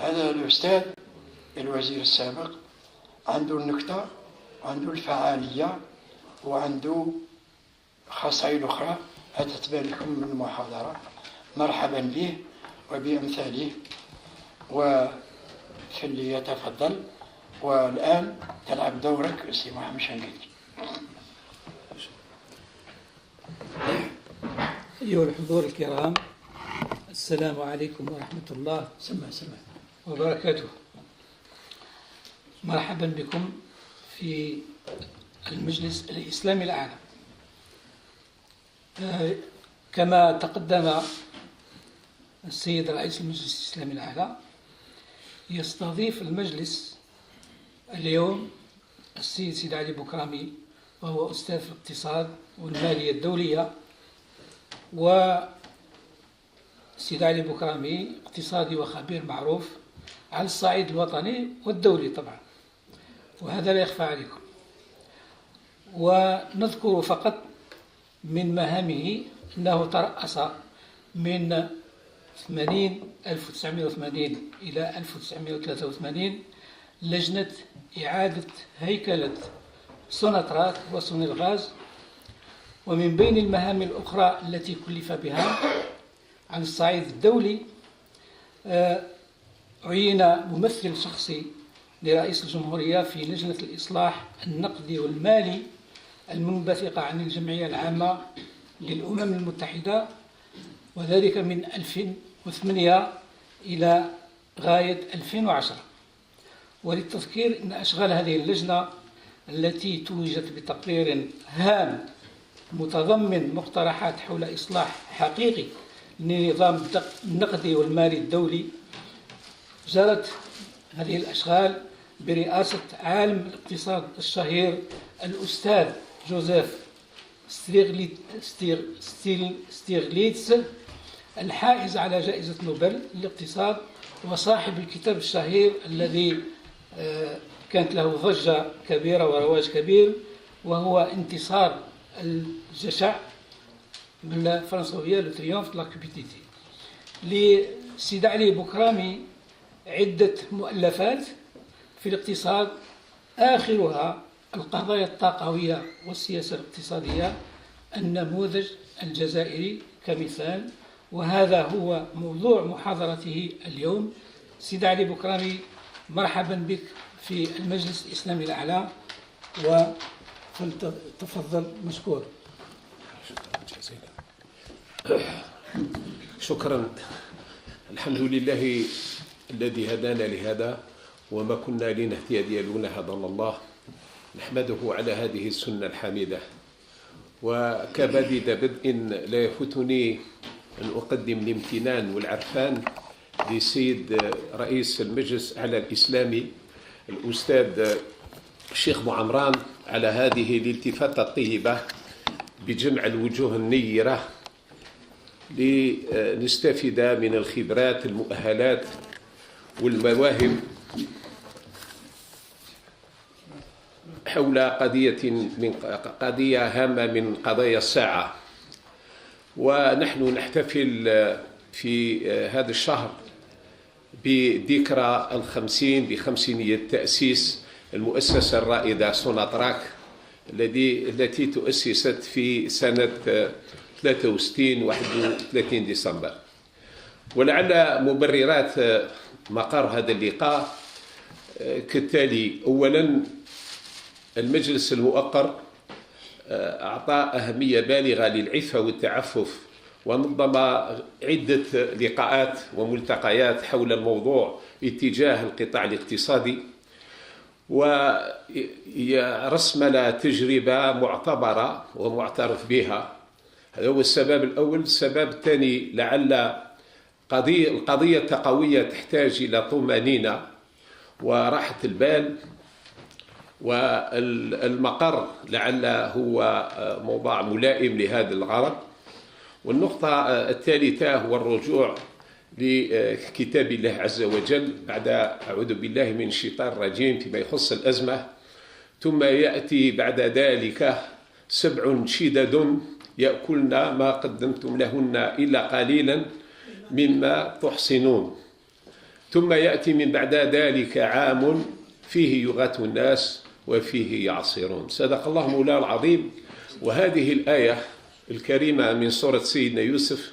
هذا الأستاذ الوزير السابق عنده النكتة وعنده الفعالية وعنده خصائل أخرى هتتبان لكم من المحاضرة. مرحبا به وبأمثاله، فليتفضل. والآن تلعب دورك سي محمد شنقيطي. أيها الحضور الكرام، السلام عليكم ورحمة الله وبركاته. مرحبا بكم في المجلس الإسلامي الأعلى. كما تقدم السيد رئيس المجلس الإسلامي الأعلى، يستضيف المجلس اليوم السيد سيد علي بكرامي، وهو أستاذ في الاقتصاد والمالية الدولية. وسيد علي بكرامي اقتصادي وخبير معروف على الصعيد الوطني والدولي طبعا، وهذا لا يخفى عليكم. ونذكر فقط من مهامه أنه ترأس من 1980 إلى 1983 لجنة إعادة هيكلة سوناتراك وسونيلغاز. ومن بين المهام الأخرى التي كلف بها على الصعيد الدولي، عين ممثل شخصي لرئيس الجمهورية في لجنة الإصلاح النقدي والمالي المنبثقة عن الجمعية العامة للأمم المتحدة، وذلك من 2008 إلى غاية 2010. وللتذكير أن أشغال هذه اللجنة التي توجت بتقرير هام متضمن مقترحات حول إصلاح حقيقي لنظام النقدي والمالي الدولي، جرت هذه الأشغال برئاسة عالم الاقتصاد الشهير الأستاذ جوزيف ستيغليتس، الحائز على جائزة نوبل للاقتصاد وصاحب الكتاب الشهير الذي كانت له ضجة كبيرة ورواج كبير، وهو انتصار الجشع بالفرنسوية لو تريومف دو لا كوبيتيتي. لسيد علي بكرامي عدة مؤلفات في الاقتصاد، آخرها القضايا الطاقوية والسياسة الاقتصادية، النموذج الجزائري كمثال، وهذا هو موضوع محاضرته اليوم. سيد علي بكرامي، مرحبا بك في المجلس الإسلامي الأعلى، وتفضل مشكور. شكرا. الحمد لله الذي هدانا لهذا وما كنا لنهتدي لولا هدانا الله. نحمده على هذه السنة الحميدة. وكبديد بدء لا يفوتني أن أقدم الامتنان والعرفان لسيد رئيس المجلس الأعلى الإسلامي الأستاذ الشيخ معمران على هذه الالتفاتة الطيبة بجمع الوجوه النيرة لنستفيد من الخبرات المؤهلات والمواهب حول قضية هامة من قضايا الساعة. ونحن نحتفل في هذا الشهر بذكرى 50 بخمسينية تأسيس المؤسسة الرائدة سوناتراك التي تؤسست في سنة 63 31 ديسمبر. ولعل مبررات مقر هذا اللقاء كالتالي: أولا، المجلس المؤقر أعطى أهمية بالغة للعفة والتعفف، ونظم عدة لقاءات وملتقيات حول الموضوع اتجاه القطاع الاقتصادي، ورسم تجربة معتبرة ومعترف بها. هذا هو السبب الأول. السبب الثاني، لعل القضية التقوية تحتاج إلى طمأنينة وراحة البال، والمقر لعل هو موضوع ملائم لهذا الغرض. والنقطة الثالثة هو الرجوع لكتاب الله عز وجل بعد أعوذ بالله من الشيطان الرجيم فيما يخص الأزمة. ثم يأتي بعد ذلك 7 شدد يأكلن ما قدمتم لهن إلا قليلا مما تحصنون. ثم يأتي من بعد ذلك عام فيه يغاث الناس وفيه يعصرون. صدق الله مولانا العظيم. وهذه الآية الكريمة من سورة سيدنا يوسف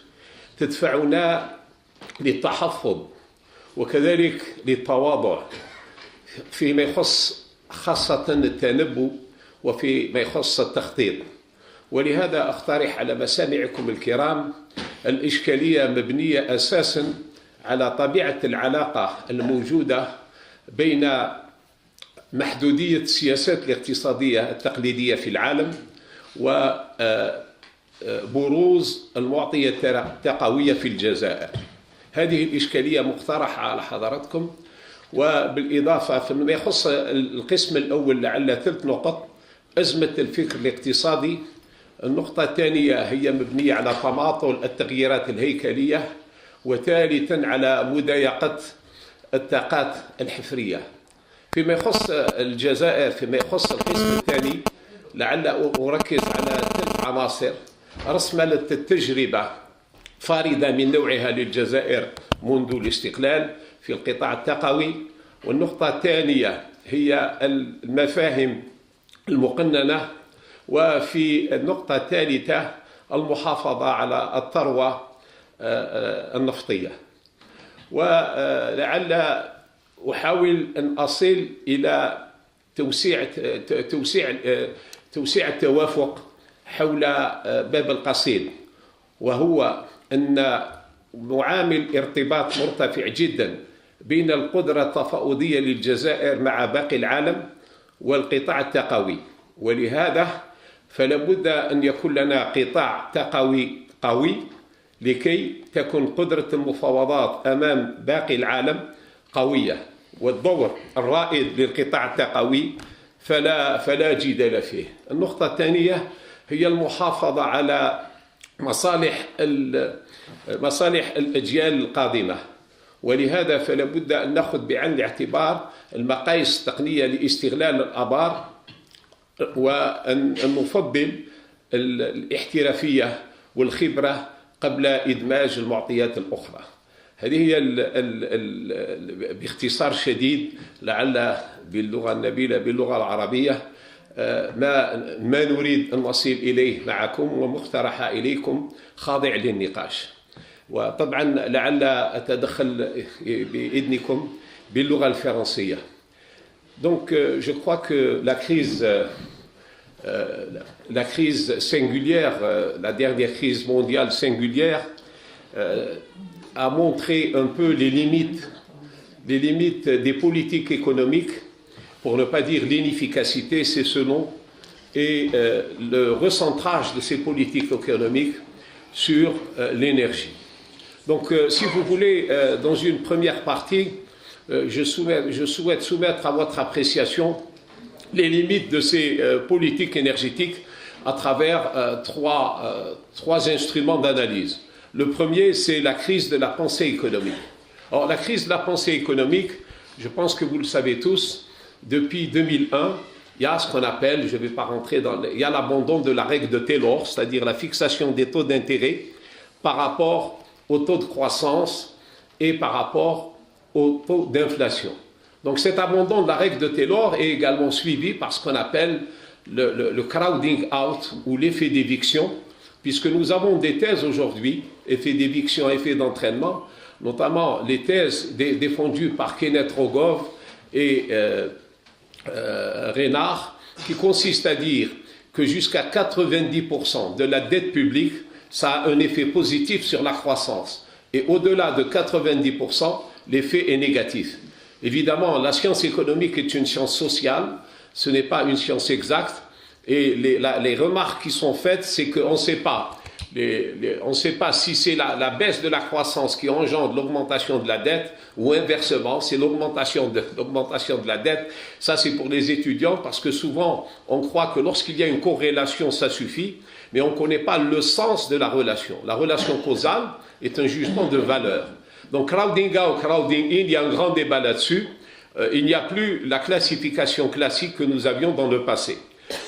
تدفعنا للتحفظ وكذلك للتواضع فيما يخص خاصة التنبؤ وفيما يخص التخطيط. ولهذا أقترح على مسامعكم الكرام الإشكالية مبنية أساساً على طبيعة العلاقة الموجودة بين محدودية السياسات الاقتصادية التقليدية في العالم وبروز المعطية التقوية في الجزائر. هذه الإشكالية مقترحة على حضراتكم. وبالإضافة فيما يخص القسم الأول لعل 3 نقط: أزمة الفكر الاقتصادي. النقطة الثانية هي مبنية على تماطل التغييرات الهيكلية، وثالثا على مضايقة الطاقات الحفرية. فيما يخص الجزائر، فيما يخص القسم الثاني لعل أركز على 3 عناصر: رسملة التجربة فاردة من نوعها للجزائر منذ الاستقلال في القطاع التقوي، والنقطة الثانية هي المفاهيم المقننة، وفي النقطة الثالثة المحافظة على الثروة النفطية. ولعل أحاول أن أصل إلى توسيع التوافق حول باب القصيد، وهو أن نعامل ارتباط مرتفع جدا بين القدرة التفاوضية للجزائر مع باقي العالم والقطاع التقوي. ولهذا فلا بد أن يكون لنا قطاع تقوي قوي لكي تكون قدرة المفاوضات أمام باقي العالم قوية. والدور الرائد للقطاع التقوي فلا جدال فيه. النقطة الثانية هي المحافظة على مصالح الأجيال القادمة، ولهذا فلا بد أن نأخذ بعين الاعتبار المقاييس التقنية لاستغلال الآبار، وأن نفضل الاحترافية والخبرة قبل إدماج المعطيات الأخرى. هذه هي باختصار شديد لعل باللغة النبيلة باللغة العربية ما نريد أن نصل إليه معكم ومقترح إليكم خاضع للنقاش. وطبعا لعل أتدخل بإذنكم باللغة الفرنسية. Donc je crois que la crise singulière, la dernière crise mondiale singulière a montré un peu les limites des politiques économiques, pour ne pas dire l'inefficacité, c'est ce nom, et le recentrage de ces politiques économiques sur l'énergie. Donc, si vous voulez, dans une première partie, je souhaite soumettre à votre appréciation les limites de ces politiques énergétiques à travers trois instruments d'analyse. Le premier, c'est la crise de la pensée économique. Alors, la crise de la pensée économique, je pense que vous le savez tous, depuis 2001, il y a ce qu'on appelle, je ne vais pas rentrer il y a l'abandon de la règle de Taylor, c'est-à-dire la fixation des taux d'intérêt par rapport au taux de croissance et par rapport au taux d'inflation. Donc cet abandon de la règle de Taylor est également suivi par ce qu'on appelle le crowding out ou l'effet d'éviction, puisque nous avons des thèses aujourd'hui, effet d'éviction, effet d'entraînement, notamment les thèses défendues par Kenneth Rogoff et Renard, qui consistent à dire que jusqu'à 90% de la dette publique, ça a un effet positif sur la croissance. Et au-delà de 90%, l'effet est négatif. Évidemment, la science économique est une science sociale, ce n'est pas une science exacte. Et les remarques qui sont faites, c'est qu'on ne sait pas. On ne sait pas si c'est la baisse de la croissance qui engendre l'augmentation de la dette ou inversement, c'est l'augmentation de la dette. Ça, c'est pour les étudiants parce que souvent, on croit que lorsqu'il y a une corrélation, ça suffit, mais on ne connaît pas le sens de la relation. La relation causale est un jugement de valeur. Donc, crowding out, crowding in, il y a un grand débat là-dessus. Il n'y a plus la classification classique que nous avions dans le passé.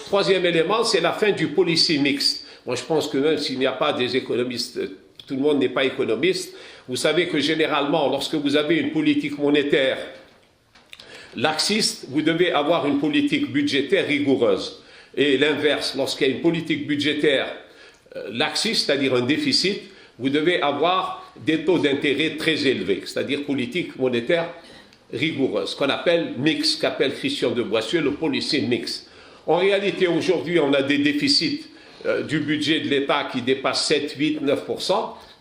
Troisième élément, c'est la fin du policy mix. Moi, je pense que même s'il n'y a pas des économistes tout le monde n'est pas économiste. Vous savez que généralement, lorsque vous avez une politique monétaire laxiste, vous devez avoir une politique budgétaire rigoureuse. Et l'inverse, lorsqu'il y a une politique budgétaire laxiste, c'est-à-dire un déficit, vous devez avoir des taux d'intérêt très élevés, c'est-à-dire politique monétaire rigoureuse, qu'on appelle mix, qu'appelle Christian de Boissieu le policy mix. En réalité, aujourd'hui, on a des déficits du budget de l'État qui dépassent 7, 8, 9%,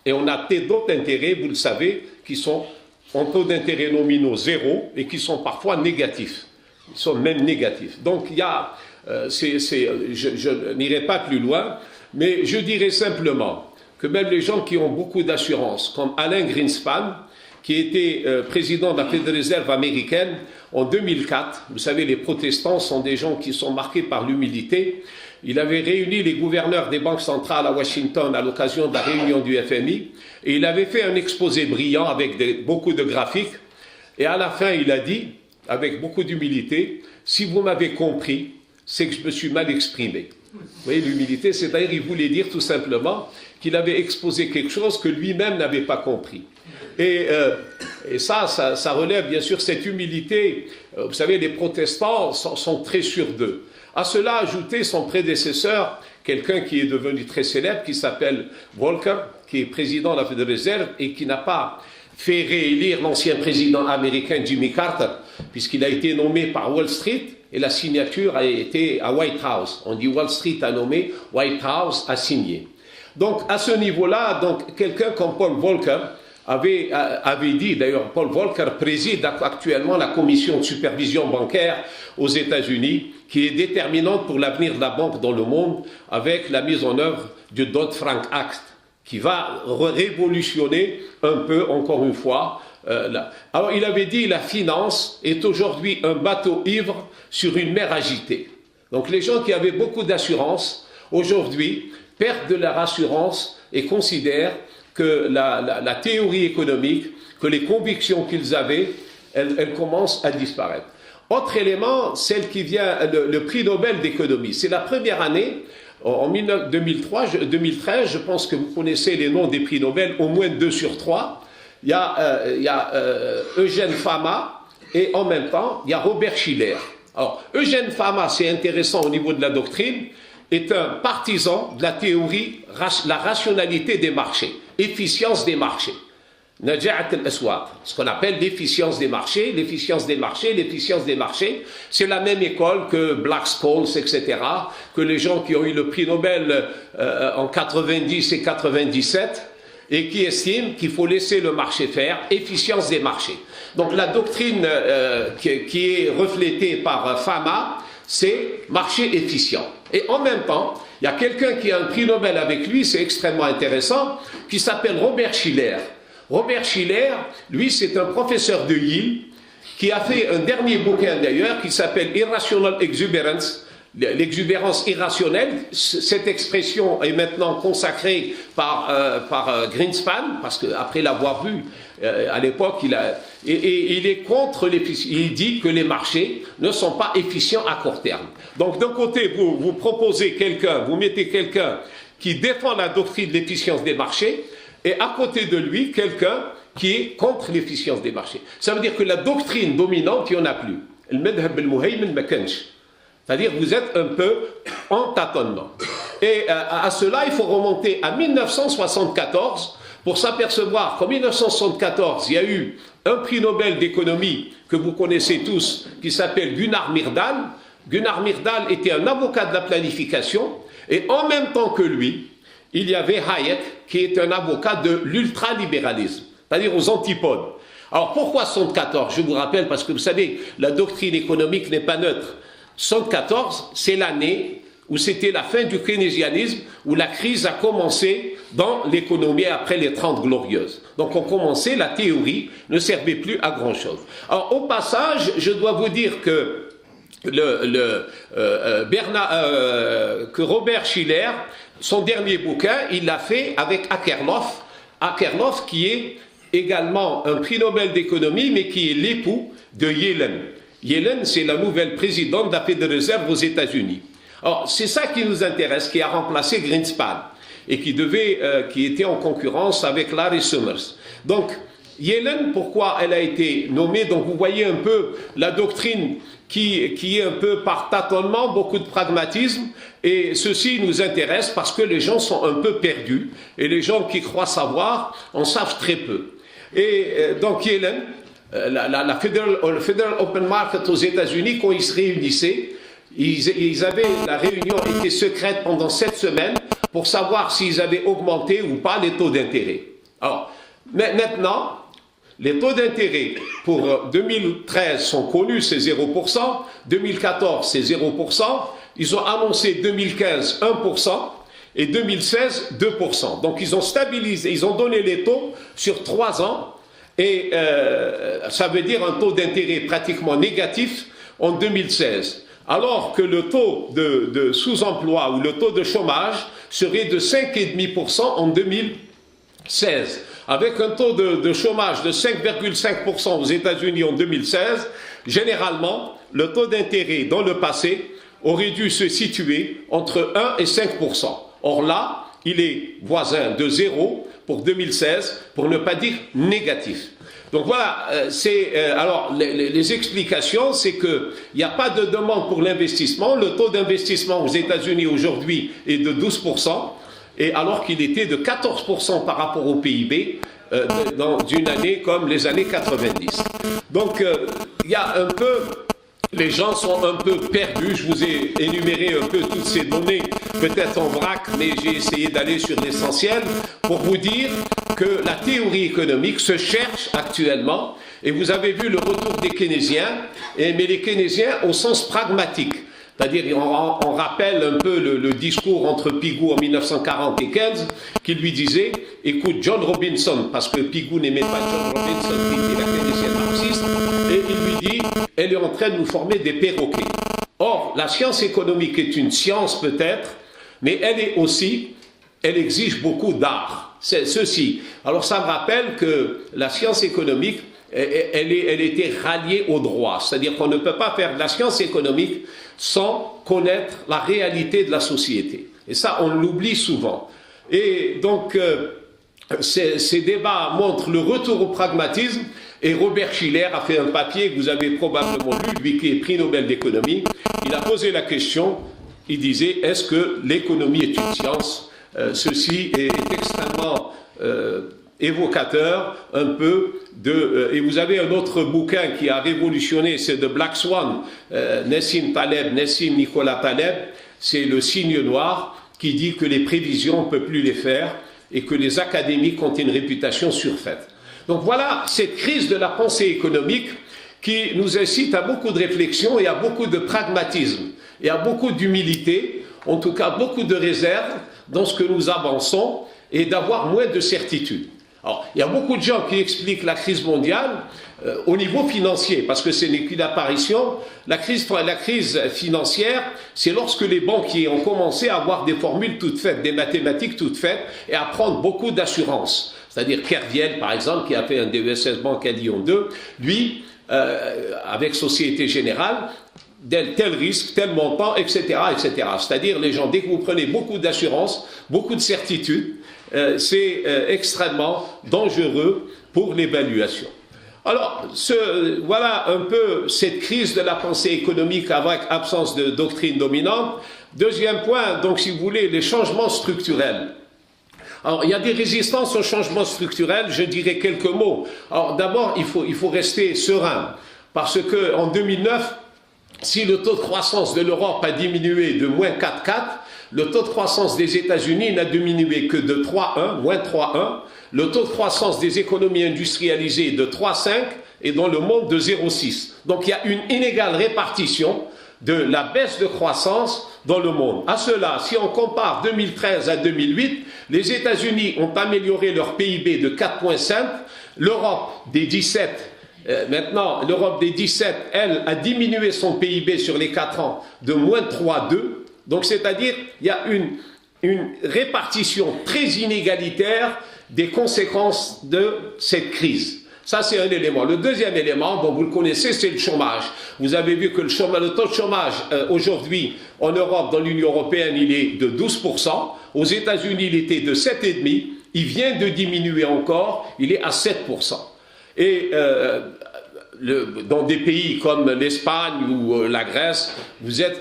et on a des taux d'intérêt, vous le savez, qui sont en taux d'intérêt nominaux zéro et qui sont parfois négatifs. Ils sont même négatifs. Donc, il y a, je n'irai pas plus loin, mais je dirais simplement que même les gens qui ont beaucoup d'assurance, comme Alain Greenspan, qui était président de la Fédérale Réserve américaine en 2004, vous savez, les protestants sont des gens qui sont marqués par l'humilité. Il avait réuni les gouverneurs des banques centrales à Washington à l'occasion de la réunion du FMI, et il avait fait un exposé brillant avec beaucoup de graphiques, et à la fin il a dit, avec beaucoup d'humilité, si vous m'avez compris, c'est que je me suis mal exprimé. Vous voyez, l'humilité, c'est-à-dire il voulait dire tout simplement qu'il avait exposé quelque chose que lui-même n'avait pas compris. Et ça relève bien sûr cette humilité. Vous savez, les protestants sont très sûrs d'eux. À cela, ajouter son prédécesseur, quelqu'un qui est devenu très célèbre, qui s'appelle Volcker, qui est président de la Fédérale Réserve et qui n'a pas fait réélire l'ancien président américain Jimmy Carter, puisqu'il a été nommé par Wall Street et la signature a été à White House. On dit Wall Street a nommé, White House a signé. Donc à ce niveau-là, donc quelqu'un comme Paul Volcker avait dit, d'ailleurs Paul Volcker préside actuellement la commission de supervision bancaire aux États-Unis, qui est déterminante pour l'avenir de la banque dans le monde, avec la mise en œuvre du Dodd-Frank Act, qui va révolutionner un peu, encore une fois, là. Alors il avait dit, la finance est aujourd'hui un bateau ivre sur une mer agitée. Donc les gens qui avaient beaucoup d'assurance, aujourd'hui, perdent de leur assurance et considèrent que la théorie économique, que les convictions qu'ils avaient, elles commencent à disparaître. Autre élément, celle qui vient, le prix Nobel d'économie. C'est la première année, en 2013, je pense que vous connaissez les noms des prix Nobel, au moins 2 sur 3. Il y a Eugène Fama et en même temps, il y a Robert Schiller. Alors, Eugène Fama, c'est intéressant au niveau de la doctrine, est un partisan de la théorie, la rationalité des marchés, efficience des marchés. Naja'at al-Aswaq, ce qu'on appelle l'efficience des marchés, l'efficience des marchés, l'efficience des marchés, c'est la même école que Black-Scholes, etc., que les gens qui ont eu le prix Nobel en 90 et 97, et qui estiment qu'il faut laisser le marché faire, efficience des marchés. Donc la doctrine qui est reflétée par Fama, c'est marché efficient. Et en même temps, il y a quelqu'un qui a un prix Nobel avec lui, c'est extrêmement intéressant, qui s'appelle Robert Schiller. Robert Schiller, lui, c'est un professeur de Yale qui a fait un dernier bouquin d'ailleurs qui s'appelle Irrational Exuberance, l'exubérance irrationnelle. Cette expression est maintenant consacrée par Greenspan, parce qu'après l'avoir vu à l'époque, il est contre l'efficience. Il dit que les marchés ne sont pas efficients à court terme. Donc d'un côté, vous proposez quelqu'un, vous mettez quelqu'un qui défend la doctrine de l'efficience des marchés, et à côté de lui, quelqu'un qui est contre l'efficience des marchés. Ça veut dire que la doctrine dominante, il n'y en a plus. Le madhab al-muhaymin ma kanch. C'est-à-dire que vous êtes un peu en tâtonnement. Et à cela, il faut remonter à 1974 pour s'apercevoir qu'en 1974, il y a eu un prix Nobel d'économie que vous connaissez tous, qui s'appelle Gunnar Myrdal. Gunnar Myrdal était un avocat de la planification, et en même temps que lui, il y avait Hayek, qui est un avocat de l'ultralibéralisme, c'est-à-dire aux antipodes. Alors pourquoi 74? Je vous rappelle, parce que vous savez, la doctrine économique n'est pas neutre. 74, c'est l'année où c'était la fin du keynésianisme, où la crise a commencé dans l'économie après les 30 glorieuses. Donc on commençait, la théorie ne servait plus à grand-chose. Alors au passage, je dois vous dire que que Robert Schiller, son dernier bouquin, il l'a fait avec Akerlof. Akerlof qui est également un prix Nobel d'économie, mais qui est l'époux de Yellen. Yellen, c'est la nouvelle présidente de la Fédérale Réserve aux États-Unis. Alors, c'est ça qui nous intéresse, qui a remplacé Greenspan. et qui était en concurrence avec Larry Summers. Donc, Yellen, pourquoi elle a été nommée? Donc, vous voyez un peu la doctrine qui est un peu par tâtonnement, beaucoup de pragmatisme, et ceci nous intéresse parce que les gens sont un peu perdus, et les gens qui croient savoir en savent très peu. Et donc Yellen, la Federal Open Market aux États-Unis, quand ils se réunissaient, la réunion était secrète pendant 7 semaines pour savoir s'ils avaient augmenté ou pas les taux d'intérêt. Alors, maintenant, les taux d'intérêt pour 2013 sont connus, c'est 0%, 2014 c'est 0%, ils ont annoncé 2015 1% et 2016 2%. Donc ils ont stabilisé, ils ont donné les taux sur 3 ans et ça veut dire un taux d'intérêt pratiquement négatif en 2016. Alors que le taux de sous-emploi ou le taux de chômage serait de 5,5% en 2016. Avec un taux de chômage de 5,5% aux États-Unis en 2016, généralement, le taux d'intérêt dans le passé aurait dû se situer entre 1 et 5%. Or là, il est voisin de 0 pour 2016, pour ne pas dire négatif. Donc voilà, alors les explications, c'est qu'il n'y a pas de demande pour l'investissement. Le taux d'investissement aux États-Unis aujourd'hui est de 12%, et alors qu'il était de 14% par rapport au PIB dans une année comme les années 90. Donc il y a un peu... Les gens sont un peu perdus. Je vous ai énuméré un peu toutes ces données, peut-être en vrac, mais j'ai essayé d'aller sur l'essentiel pour vous dire que la théorie économique se cherche actuellement. Et vous avez vu le retour des keynésiens, mais les keynésiens au sens pragmatique. C'est-à-dire, on rappelle un peu le discours entre Pigou en 1940 et Keynes, qui lui disait, écoute, John Robinson, parce que Pigou n'aimait pas John Robinson, qui était la keynésienne marxiste, et il lui dit, elle est en train de nous former des perroquets. Or, la science économique est une science peut-être, mais elle exige beaucoup d'art. C'est ceci. Alors, ça me rappelle que la science économique, elle était ralliée au droit. C'est-à-dire qu'on ne peut pas faire de la science économique sans connaître la réalité de la société. Et ça, on l'oublie souvent. Et donc, ces débats montrent le retour au pragmatisme. Et Robert Schiller a fait un papier que vous avez probablement lu, lui qui est prix Nobel d'économie. Il a posé la question, il disait, est-ce que l'économie est une science? Ceci est extrêmement évocateur un peu et vous avez un autre bouquin qui a révolutionné, c'est de Black Swan, Nassim Nicolas Taleb, c'est le signe noir, qui dit que les prévisions on ne peut plus les faire et que les académiques ont une réputation surfaite. Donc voilà cette crise de la pensée économique qui nous incite à beaucoup de réflexion et à beaucoup de pragmatisme et à beaucoup d'humilité, en tout cas beaucoup de réserve dans ce que nous avançons et d'avoir moins de certitude. Alors, il y a beaucoup de gens qui expliquent la crise mondiale au niveau financier, parce que ce n'est qu'une apparition. La crise financière, c'est lorsque les banquiers ont commencé à avoir des formules toutes faites, des mathématiques toutes faites, et à prendre beaucoup d'assurance. C'est-à-dire Kerviel, par exemple, qui a fait un DESS Banque à Lyon 2, lui, avec Société Générale, tel risque, tel montant, etc., etc. C'est-à-dire, les gens, dès que vous prenez beaucoup d'assurance, beaucoup de certitude, c'est extrêmement dangereux pour l'évaluation. Alors, voilà un peu cette crise de la pensée économique avec absence de doctrine dominante. Deuxième point, donc, si vous voulez, les changements structurels. Alors, il y a des résistances aux changements structurels, je dirais quelques mots. Alors, d'abord, il faut rester serein, parce qu'en 2009, si le taux de croissance de l'Europe a diminué de moins 4,4, le taux de croissance des États-Unis n'a diminué que de 3,1, moins 3,1. Le taux de croissance des économies industrialisées est de 3,5 et dans le monde de 0,6. Donc il y a une inégale répartition de la baisse de croissance dans le monde. À cela, si on compare 2013 à 2008, les États-Unis ont amélioré leur PIB de 4,5, l'Europe des 17. Maintenant, l'Europe des 17, elle, a diminué son PIB sur les 4 ans de moins 3,2. Donc, c'est-à-dire, il y a une répartition très inégalitaire des conséquences de cette crise. Ça, c'est un élément. Le deuxième élément, bon, vous le connaissez, c'est le chômage. Vous avez vu que le taux de chômage, aujourd'hui, en Europe, dans l'Union européenne, il est de 12%. Aux États-Unis, il était de 7,5%. Il vient de diminuer encore, il est à 7%. Et dans des pays comme l'Espagne ou la Grèce,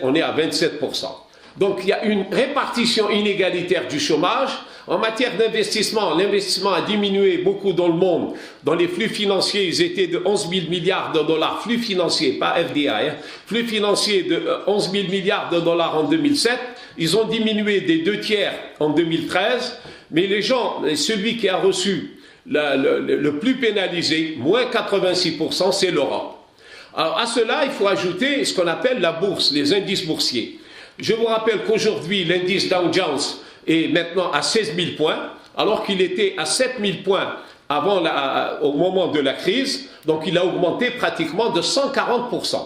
on est à 27%. Donc il y a une répartition inégalitaire du chômage. En matière d'investissement, l'investissement a diminué beaucoup dans le monde. Dans les flux financiers, ils étaient de 11 000 milliards de dollars, flux financiers, pas FDI, flux financiers de 11 000 milliards de dollars en 2007. Ils ont diminué des 2/3 en 2013, mais celui qui a reçu le plus pénalisé, moins 86%, c'est l'Europe. Alors à cela, il faut ajouter ce qu'on appelle la bourse, les indices boursiers. Je vous rappelle qu'aujourd'hui, l'indice Dow Jones est maintenant à 16 000 points, alors qu'il était à 7 000 points au moment de la crise, donc il a augmenté pratiquement de 140%.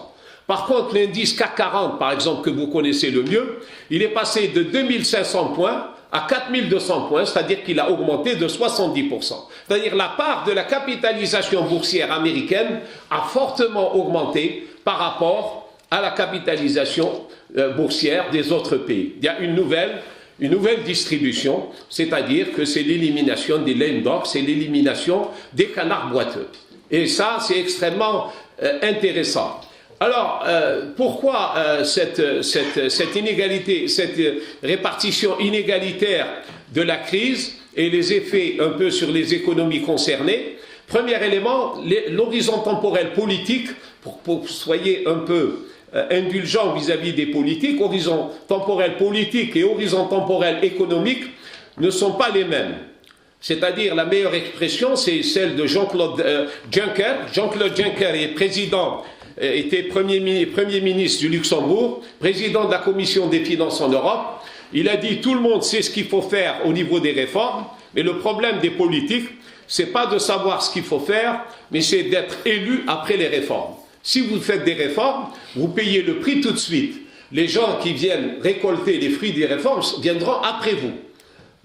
Par contre, l'indice CAC 40, par exemple, que vous connaissez le mieux, il est passé de 2500 points à 4200 points, c'est-à-dire qu'il a augmenté de 70%. C'est-à-dire la part de la capitalisation boursière américaine a fortement augmenté par rapport à la capitalisation boursière des autres pays. Il y a une nouvelle distribution, c'est-à-dire que c'est l'élimination des lame ducks, c'est l'élimination des canards boiteux. Et ça, c'est extrêmement intéressant. Alors, pourquoi cette inégalité, cette répartition inégalitaire de la crise et les effets un peu sur les économies concernées? Premier élément, l'horizon temporel politique, pour que vous soyez un peu indulgent vis-à-vis des politiques, horizon temporel politique et horizon temporel économique ne sont pas les mêmes. C'est-à-dire, la meilleure expression, c'est celle de Jean-Claude Juncker. Jean-Claude Juncker était premier ministre du Luxembourg, président de la Commission des finances en Europe. Il a dit tout le monde sait ce qu'il faut faire au niveau des réformes, mais le problème des politiques, c'est pas de savoir ce qu'il faut faire, mais c'est d'être élu après les réformes. Si vous faites des réformes, vous payez le prix tout de suite. Les gens qui viennent récolter les fruits des réformes viendront après vous.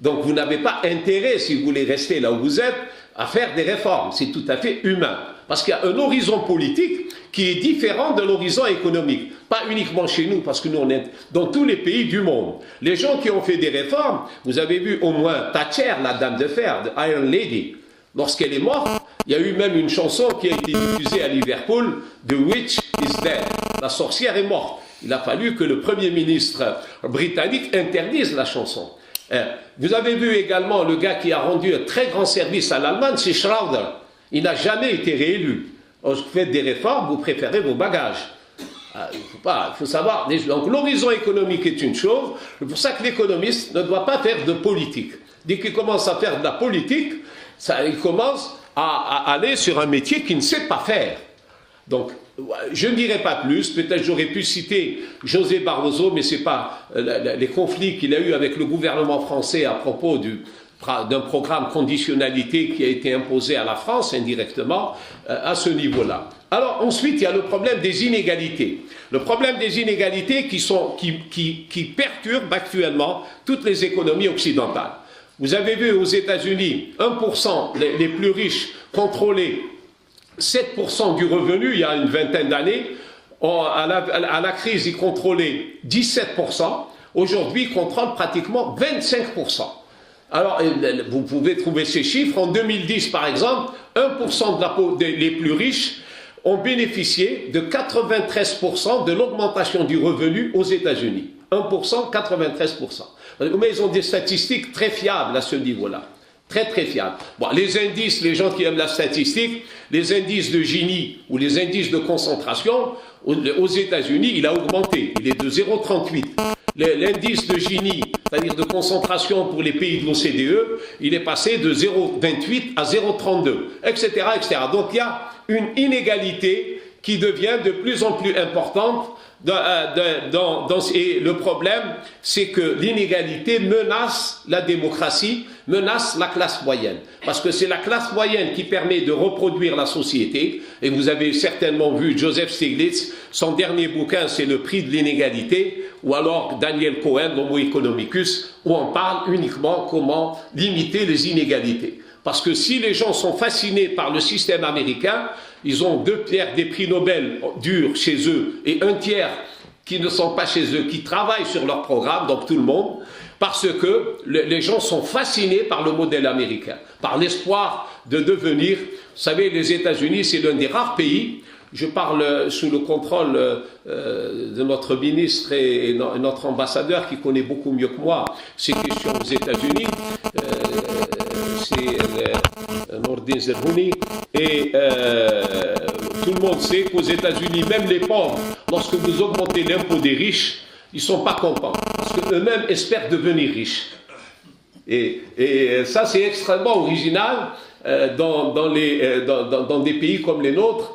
Donc vous n'avez pas intérêt, si vous voulez rester là où vous êtes, à faire des réformes. C'est tout à fait humain. Parce qu'il y a un horizon politique qui est différent de l'horizon économique. Pas uniquement chez nous, parce que nous, on est dans tous les pays du monde. Les gens qui ont fait des réformes, vous avez vu au moins Thatcher, la dame de fer, de Iron Lady. Lorsqu'elle est morte, il y a eu même une chanson qui a été diffusée à Liverpool, The Witch is Dead. La sorcière est morte. Il a fallu que le Premier ministre britannique interdise la chanson. Vous avez vu également le gars qui a rendu un très grand service à l'Allemagne, c'est Schröder. Il n'a jamais été réélu. Vous faites des réformes, vous préférez vos bagages. Il faut savoir. Donc l'horizon économique est une chose. C'est pour ça que l'économiste ne doit pas faire de politique. Dès qu'il commence à faire de la politique, il commence à aller sur un métier qu'il ne sait pas faire. Donc, je ne dirai pas plus. Peut-être j'aurais pu citer José Barroso, mais ce n'est pas les conflits qu'il a eu avec le gouvernement français à propos d'un programme conditionnalité qui a été imposé à la France indirectement à ce niveau-là. Alors ensuite, il y a le problème des inégalités. Le problème des inégalités qui perturbent actuellement toutes les économies occidentales. Vous avez vu aux États-Unis, 1% les plus riches contrôlaient 7% du revenu il y a une vingtaine d'années. À la crise, ils contrôlaient 17%. Aujourd'hui, ils contrôlent pratiquement 25%. Alors, vous pouvez trouver ces chiffres. En 2010, par exemple, 1% les plus riches ont bénéficié de 93% de l'augmentation du revenu aux États-Unis. 1%, 93%. Mais ils ont des statistiques très fiables à ce niveau-là. Très très fiables. Bon, les indices, les gens qui aiment la statistique, les indices de Gini ou les indices de concentration, aux États-Unis, il a augmenté. Il est de 0,38. L'indice de Gini, c'est-à-dire de concentration pour les pays de l'OCDE, il est passé de 0,28 à 0,32, etc., etc. Donc il y a une inégalité qui devient de plus en plus importante. Et le problème, c'est que l'inégalité menace la démocratie, menace la classe moyenne. Parce que c'est la classe moyenne qui permet de reproduire la société. Et vous avez certainement vu Joseph Stiglitz, son dernier bouquin, c'est Le prix de l'inégalité, ou alors Daniel Cohen, l'Homo economicus, où on parle uniquement comment limiter les inégalités. Parce que si les gens sont fascinés par le système américain, ils ont 2 tiers des prix Nobel durs chez eux et 1 tiers qui ne sont pas chez eux, qui travaillent sur leur programme, donc tout le monde, parce que les gens sont fascinés par le modèle américain, par l'espoir de devenir, vous savez, les États-Unis, c'est l'un des rares pays, je parle sous le contrôle de notre ministre et notre ambassadeur qui connaît beaucoup mieux que moi ces questions aux États-Unis, c'est Nordin Zerhouni, et tout le monde sait qu'aux États-Unis, même les pauvres, lorsque vous augmentez l'impôt des riches, ils ne sont pas contents, parce qu'eux-mêmes espèrent devenir riches. Et ça, c'est extrêmement original dans des pays comme les nôtres.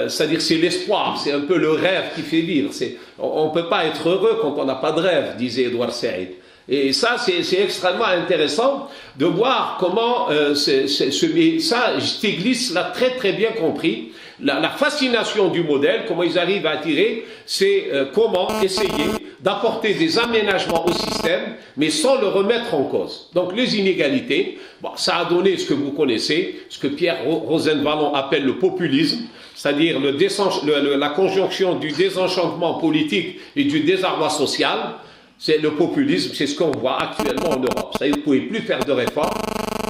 C'est-à-dire c'est l'espoir, c'est un peu le rêve qui fait vivre. On ne peut pas être heureux quand on n'a pas de rêve, disait Edouard Saïd. Et ça, c'est extrêmement intéressant de voir comment ça, Stiglitz l'a très très bien compris. La fascination du modèle, comment ils arrivent à attirer, c'est comment essayer d'apporter des aménagements au système, mais sans le remettre en cause. Donc les inégalités, bon, ça a donné ce que vous connaissez, ce que Pierre Rosanvallon appelle le populisme, c'est-à-dire la conjonction du désenchantement politique et du désarroi social. C'est le populisme, c'est ce qu'on voit actuellement en Europe. C'est-à-dire que vous ne pouvez plus faire de réformes,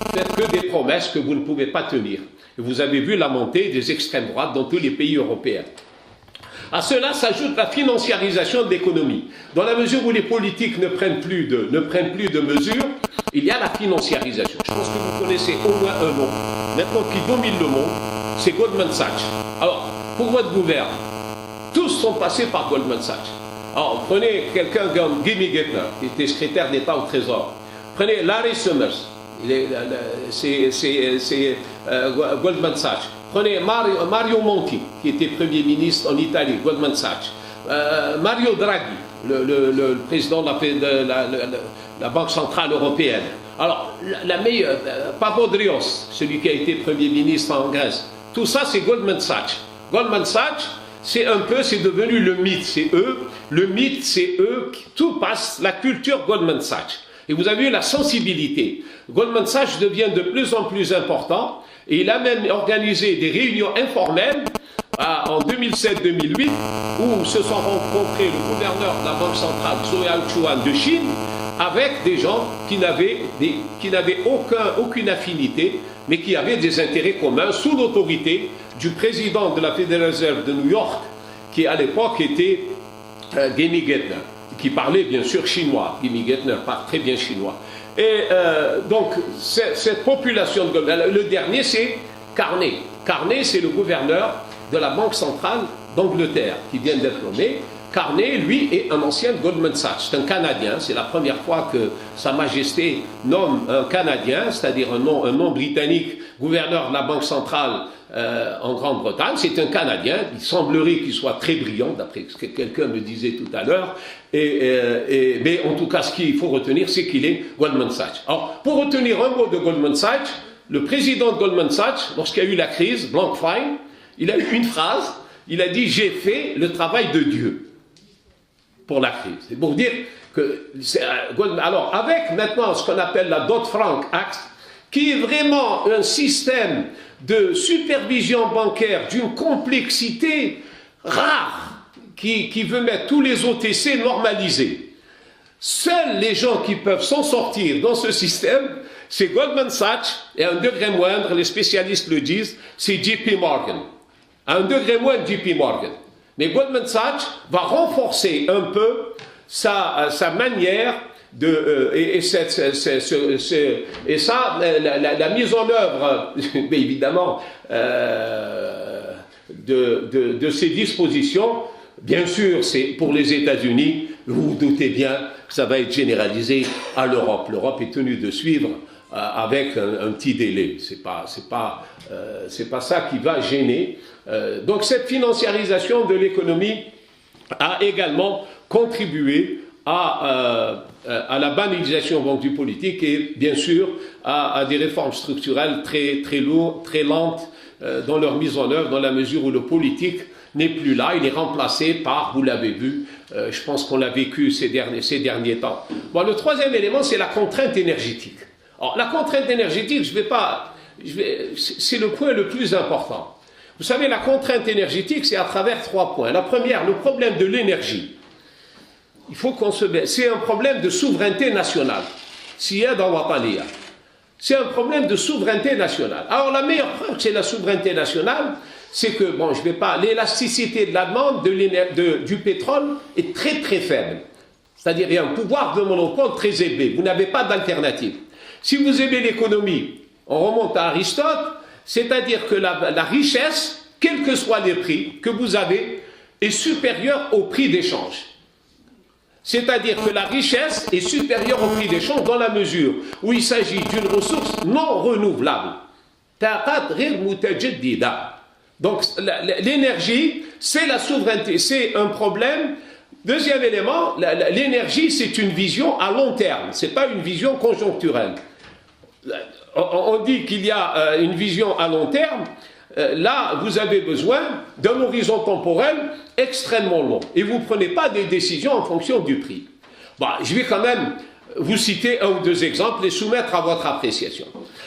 vous faites que des promesses que vous ne pouvez pas tenir. Et vous avez vu la montée des extrêmes droites dans tous les pays européens. À cela s'ajoute la financiarisation de l'économie. Dans la mesure où les politiques ne prennent plus de mesures, il y a la financiarisation. Je pense que vous connaissez au moins un nom, maintenant qui domine le monde, c'est Goldman Sachs. Alors, pour votre gouverne, tous sont passés par Goldman Sachs. Alors, prenez quelqu'un comme Jimmy Geithner, qui était secrétaire d'État au Trésor. Prenez Larry Summers, c'est Goldman Sachs. Prenez Mario Monti, qui était Premier ministre en Italie, Goldman Sachs. Mario Draghi, le président de la Banque Centrale Européenne. Alors, la meilleure, Papadrios, celui qui a été Premier ministre en Grèce. Tout ça, c'est Goldman Sachs. Goldman Sachs, c'est devenu le mythe, c'est eux. Le mythe, c'est eux. Tout passe, la culture Goldman Sachs. Et vous avez vu la sensibilité. Goldman Sachs devient de plus en plus important. Et il a même organisé des réunions informelles en 2007-2008 où se sont rencontrés le gouverneur de la Banque centrale, Zhou Yaochuan de Chine, avec des gens qui n'avaient aucune affinité, mais qui avaient des intérêts communs sous l'autorité du président de la Federal Reserve de New York, qui à l'époque était Jimmy Geithner, qui parlait bien sûr chinois. Jimmy Geithner parle très bien chinois. Et donc, cette population, le dernier, c'est Carney. Carney, c'est le gouverneur de la Banque centrale d'Angleterre, qui vient d'être nommé. Carney, lui, est un ancien de Goldman Sachs. C'est un Canadien. C'est la première fois que Sa Majesté nomme un Canadien, c'est-à-dire un nom britannique, gouverneur de la Banque centrale en Grande-Bretagne. C'est un Canadien. Il semblerait qu'il soit très brillant, d'après ce que quelqu'un me disait tout à l'heure. Mais en tout cas, ce qu'il faut retenir, c'est qu'il est Goldman Sachs. Alors, pour retenir un mot de Goldman Sachs, le président de Goldman Sachs, lorsqu'il y a eu la crise, Blankfein, il a eu une phrase. Il a dit « J'ai fait le travail de Dieu ». Pour la crise. C'est pour dire que... Alors, avec maintenant ce qu'on appelle la Dodd-Frank Act, qui est vraiment un système de supervision bancaire d'une complexité rare, qui veut mettre tous les OTC normalisés. Seuls les gens qui peuvent s'en sortir dans ce système, c'est Goldman Sachs, et à un degré moindre, les spécialistes le disent, c'est JP Morgan. À un degré moindre, JP Morgan. Mais Goldman Sachs va renforcer un peu sa manière de... la mise en œuvre, évidemment, de ces dispositions, bien sûr, c'est pour les États-Unis, vous vous doutez bien que ça va être généralisé à l'Europe. L'Europe est tenue de suivre avec un petit délai. C'est pas ça qui va gêner. Donc cette financiarisation de l'économie a également contribué à la banalisation donc, du politique et bien sûr à des réformes structurelles très lourdes, très lentes dans leur mise en œuvre, dans la mesure où le politique n'est plus là, il est remplacé par, vous l'avez vu, je pense qu'on l'a vécu ces derniers temps. Bon, le troisième élément, c'est la contrainte énergétique. Alors, la contrainte énergétique, c'est le point le plus important. Vous savez, la contrainte énergétique, c'est à travers 3 points. La première, le problème de l'énergie. Il faut qu'on se mette. C'est un problème de souveraineté nationale. Siyada wataniya. C'est un problème de souveraineté nationale. Alors, la meilleure preuve que c'est la souveraineté nationale, c'est que, bon, je ne vais pas, l'élasticité de la demande du pétrole est très très faible. C'est-à-dire, il y a un pouvoir de monopole très élevé. Vous n'avez pas d'alternative. Si vous aimez l'économie, on remonte à Aristote, c'est-à-dire que la richesse, quels que soient les prix que vous avez, est supérieure au prix d'échange. C'est-à-dire que la richesse est supérieure au prix d'échange dans la mesure où il s'agit d'une ressource non renouvelable. Donc l'énergie, c'est la souveraineté, c'est un problème. Deuxième élément, l'énergie, c'est une vision à long terme, ce n'est pas une vision conjoncturelle. On dit qu'il y a une vision à long terme, là, vous avez besoin d'un horizon temporel extrêmement long. Et vous ne prenez pas des décisions en fonction du prix. Bon, je vais quand même vous citer 1 ou 2 exemples et soumettre à votre appréciation.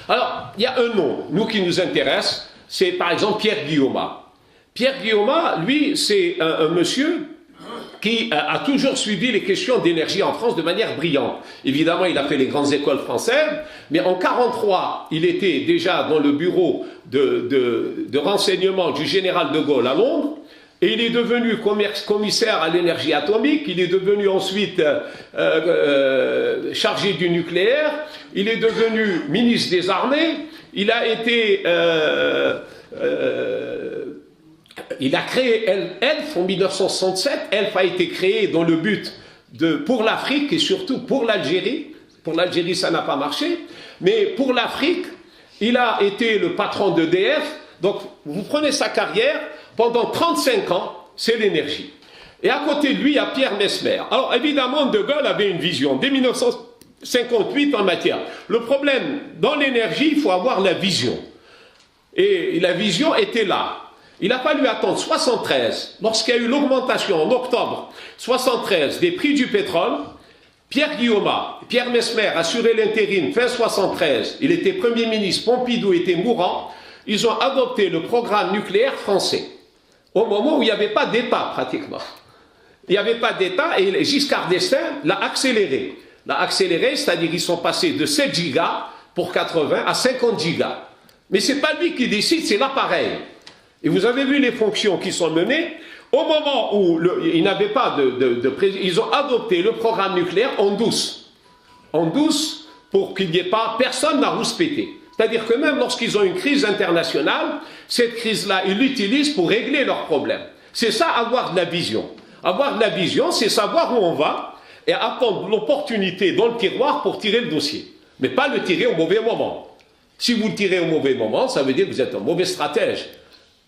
Alors, il y a un nom, nous qui nous intéresse, c'est par exemple Pierre Guillaumat. Pierre Guillaumat, lui, c'est un monsieur qui a toujours suivi les questions d'énergie en France de manière brillante. Évidemment, il a fait les grandes écoles françaises, mais en 1943, il était déjà dans le bureau de renseignement du général de Gaulle à Londres, et il est devenu commissaire à l'énergie atomique, il est devenu ensuite chargé du nucléaire, il est devenu ministre des armées, il a été... il a créé ELF en 1967. ELF a été créé dans le but pour l'Afrique et surtout pour l'Algérie. Pour l'Algérie, ça n'a pas marché. Mais pour l'Afrique, il a été le patron d'EDF. Donc, vous prenez sa carrière, pendant 35 ans, c'est l'énergie. Et à côté de lui, il y a Pierre Messmer. Alors, évidemment, De Gaulle avait une vision. Dès 1958 en matière. Le problème, dans l'énergie, il faut avoir la vision. Et la vision était là. Il a fallu attendre 1973, lorsqu'il y a eu l'augmentation en octobre 1973 des prix du pétrole. Pierre Guillaumat, Pierre Messmer assuraient l'intérim fin 1973. Il était Premier ministre, Pompidou était mourant. Ils ont adopté le programme nucléaire français. Au moment où il n'y avait pas d'État, pratiquement. Il n'y avait pas d'État et Giscard d'Estaing l'a accéléré. L'a accéléré, c'est-à-dire qu'ils sont passés de 7 gigas pour 80 à 50 gigas. Mais ce n'est pas lui qui décide, c'est l'appareil. Et vous avez vu les fonctions qui sont menées. Au moment où ils n'avaient pas de président, ils ont adopté le programme nucléaire en douce. En douce, pour qu'il n'y ait pas, personne n'a rouspété. C'est-à-dire que même lorsqu'ils ont une crise internationale, cette crise-là, ils l'utilisent pour régler leurs problèmes. C'est ça, avoir de la vision. Avoir de la vision, c'est savoir où on va et attendre l'opportunité dans le tiroir pour tirer le dossier. Mais pas le tirer au mauvais moment. Si vous le tirez au mauvais moment, ça veut dire que vous êtes un mauvais stratège.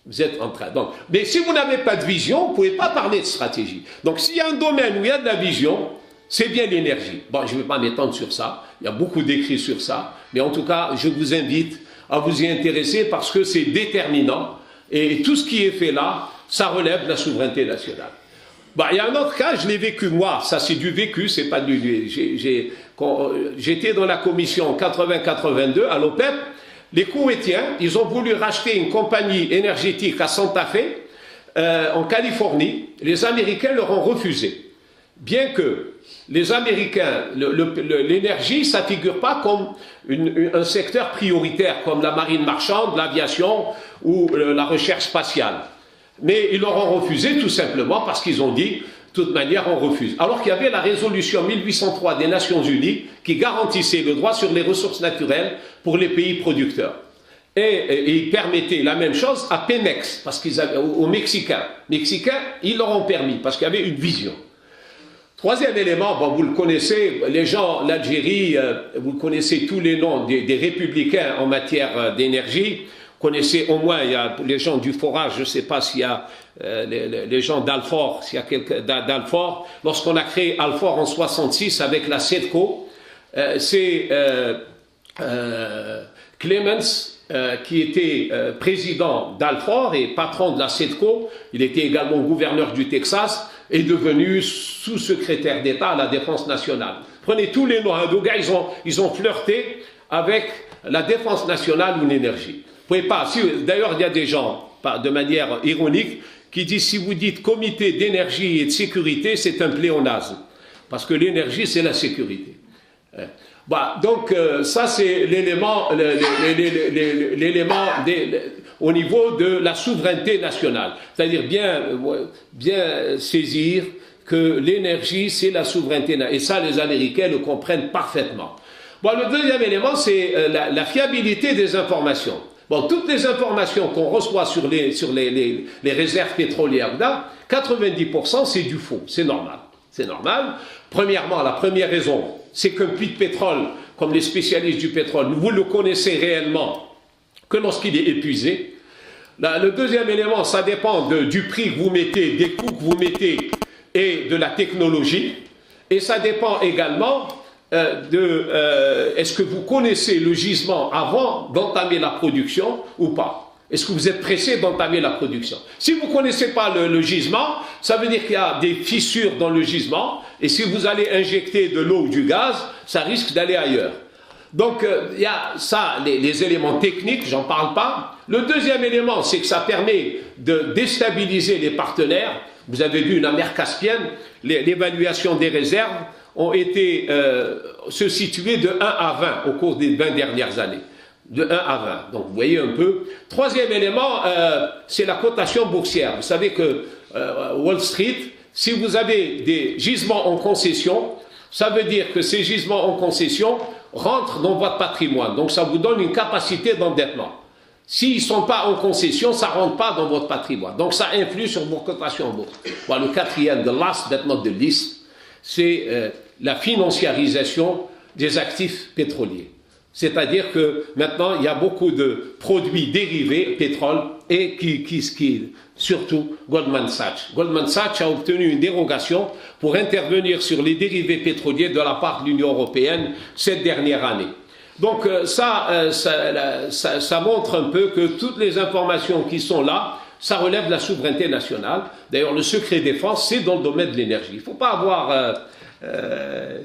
Vous êtes en train. Donc, mais si vous n'avez pas de vision, vous ne pouvez pas parler de stratégie. Donc, s'il y a un domaine où il y a de la vision, c'est bien l'énergie. Bon, je ne vais pas m'étendre sur ça. Il y a beaucoup d'écrits sur ça. Mais en tout cas, je vous invite à vous y intéresser parce que c'est déterminant. Et tout ce qui est fait là, ça relève de la souveraineté nationale. Bah, il y a un autre cas, je l'ai vécu moi. Ça, c'est du vécu, c'est pas du... J'étais dans la commission 80-82 à l'OPEP. Les Koweïtiens, ils ont voulu racheter une compagnie énergétique à Santa Fe, en Californie. Les Américains leur ont refusé. Bien que les Américains, l'énergie, ça ne figure pas comme un secteur prioritaire, comme la marine marchande, l'aviation ou la recherche spatiale. Mais ils leur ont refusé tout simplement parce qu'ils ont dit, de toute manière, on refuse. Alors qu'il y avait la résolution 1803 des Nations Unies qui garantissait le droit sur les ressources naturelles pour les pays producteurs. Et ils permettaient la même chose à Pemex, parce qu'ils avaient, aux Mexicains. Ils leur ont permis, parce qu'il y avait une vision. Troisième élément, bon, vous le connaissez, les gens, l'Algérie, vous connaissez tous les noms des républicains en matière d'énergie. Vous connaissez au moins, il y a les gens du forage, je ne sais pas s'il y a les gens d'Alfort, s'il y a quelqu'un d'Alfort. Lorsqu'on a créé Alfort en 1966 avec la SEDCO, c'est Clemens qui était président d'Alfort et patron de la SEDCO. Il était également gouverneur du Texas et devenu sous-secrétaire d'État à la Défense nationale. Prenez tous les noms, hein, de gars, ils ont flirté avec la défense nationale ou l'énergie. Vous pouvez pas. D'ailleurs, il y a des gens, de manière ironique, qui disent si vous dites comité d'énergie et de sécurité, c'est un pléonasme. Parce que l'énergie, c'est la sécurité. Donc, ça, c'est l'élément au niveau de la souveraineté nationale. C'est-à-dire bien saisir que l'énergie, c'est la souveraineté nationale. Et ça, les Américains le comprennent parfaitement. Bon, le deuxième élément, c'est la fiabilité des informations. Bon, toutes les informations qu'on reçoit sur les réserves pétrolières, 90% c'est du faux, c'est normal. C'est normal. Premièrement, la première raison, c'est qu'un puits de pétrole, comme les spécialistes du pétrole, vous le connaissez réellement que lorsqu'il est épuisé. Le deuxième élément, ça dépend du prix que vous mettez, des coûts que vous mettez et de la technologie. Et ça dépend également est-ce que vous connaissez le gisement avant d'entamer la production ou pas? Est-ce que vous êtes pressé d'entamer la production? Si vous ne connaissez pas le gisement, ça veut dire qu'il y a des fissures dans le gisement, et si vous allez injecter de l'eau ou du gaz, ça risque d'aller ailleurs. Donc, il y a ça, les éléments techniques, j'en parle pas. Le deuxième élément, c'est que ça permet de déstabiliser les partenaires. Vous avez vu la mer Caspienne, l'évaluation des réserves ont été se situer de 1 à 20 au cours des 20 dernières années. De 1 à 20. Donc, vous voyez un peu. Troisième élément, c'est la cotation boursière. Vous savez que Wall Street, si vous avez des gisements en concession, ça veut dire que ces gisements en concession rentrent dans votre patrimoine. Donc, ça vous donne une capacité d'endettement. S'ils ne sont pas en concession, ça ne rentre pas dans votre patrimoine. Donc, ça influe sur vos cotations en bourse. Voilà, le quatrième, the last but not the least, c'est la financiarisation des actifs pétroliers. C'est-à-dire que maintenant, il y a beaucoup de produits dérivés, pétrole, et surtout Goldman Sachs. Goldman Sachs a obtenu une dérogation pour intervenir sur les dérivés pétroliers de la part de l'Union européenne cette dernière année. Donc ça montre un peu que toutes les informations qui sont là, ça relève de la souveraineté nationale. D'ailleurs, le secret défense, c'est dans le domaine de l'énergie. Il ne faut pas avoir...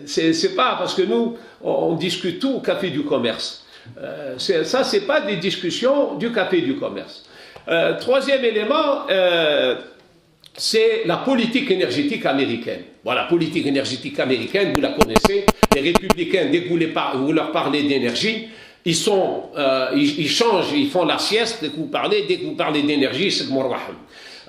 c'est pas parce que nous, on discute tout au café du commerce. Ça, c'est pas des discussions du café du commerce. Troisième élément, c'est la politique énergétique américaine. Voilà, la politique énergétique américaine, vous la connaissez. Les républicains, dès que vous leur parlez d'énergie, ils changent, ils font la sieste dès que vous parlez d'énergie, c'est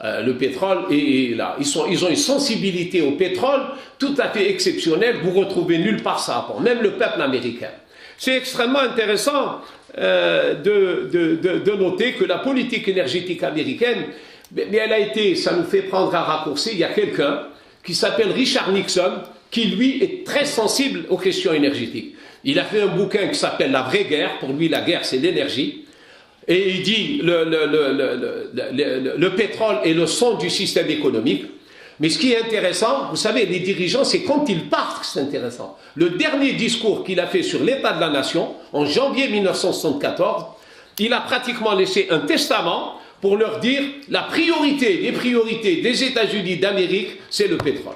le pétrole est là. Ils ont une sensibilité au pétrole tout à fait exceptionnelle. Vous retrouvez nulle part ça, même le peuple américain. C'est extrêmement intéressant de noter que la politique énergétique américaine, mais elle a été, ça nous fait prendre un raccourci. Il y a quelqu'un qui s'appelle Richard Nixon, qui lui est très sensible aux questions énergétiques. Il a fait un bouquin qui s'appelle La vraie guerre. Pour lui, la guerre, c'est l'énergie. Et il dit le pétrole est le son du système économique. Mais ce qui est intéressant, vous savez, les dirigeants, c'est quand ils partent que c'est intéressant. Le dernier discours qu'il a fait sur l'état de la nation, en janvier 1974, il a pratiquement laissé un testament pour leur dire les priorités des États-Unis d'Amérique, c'est le pétrole.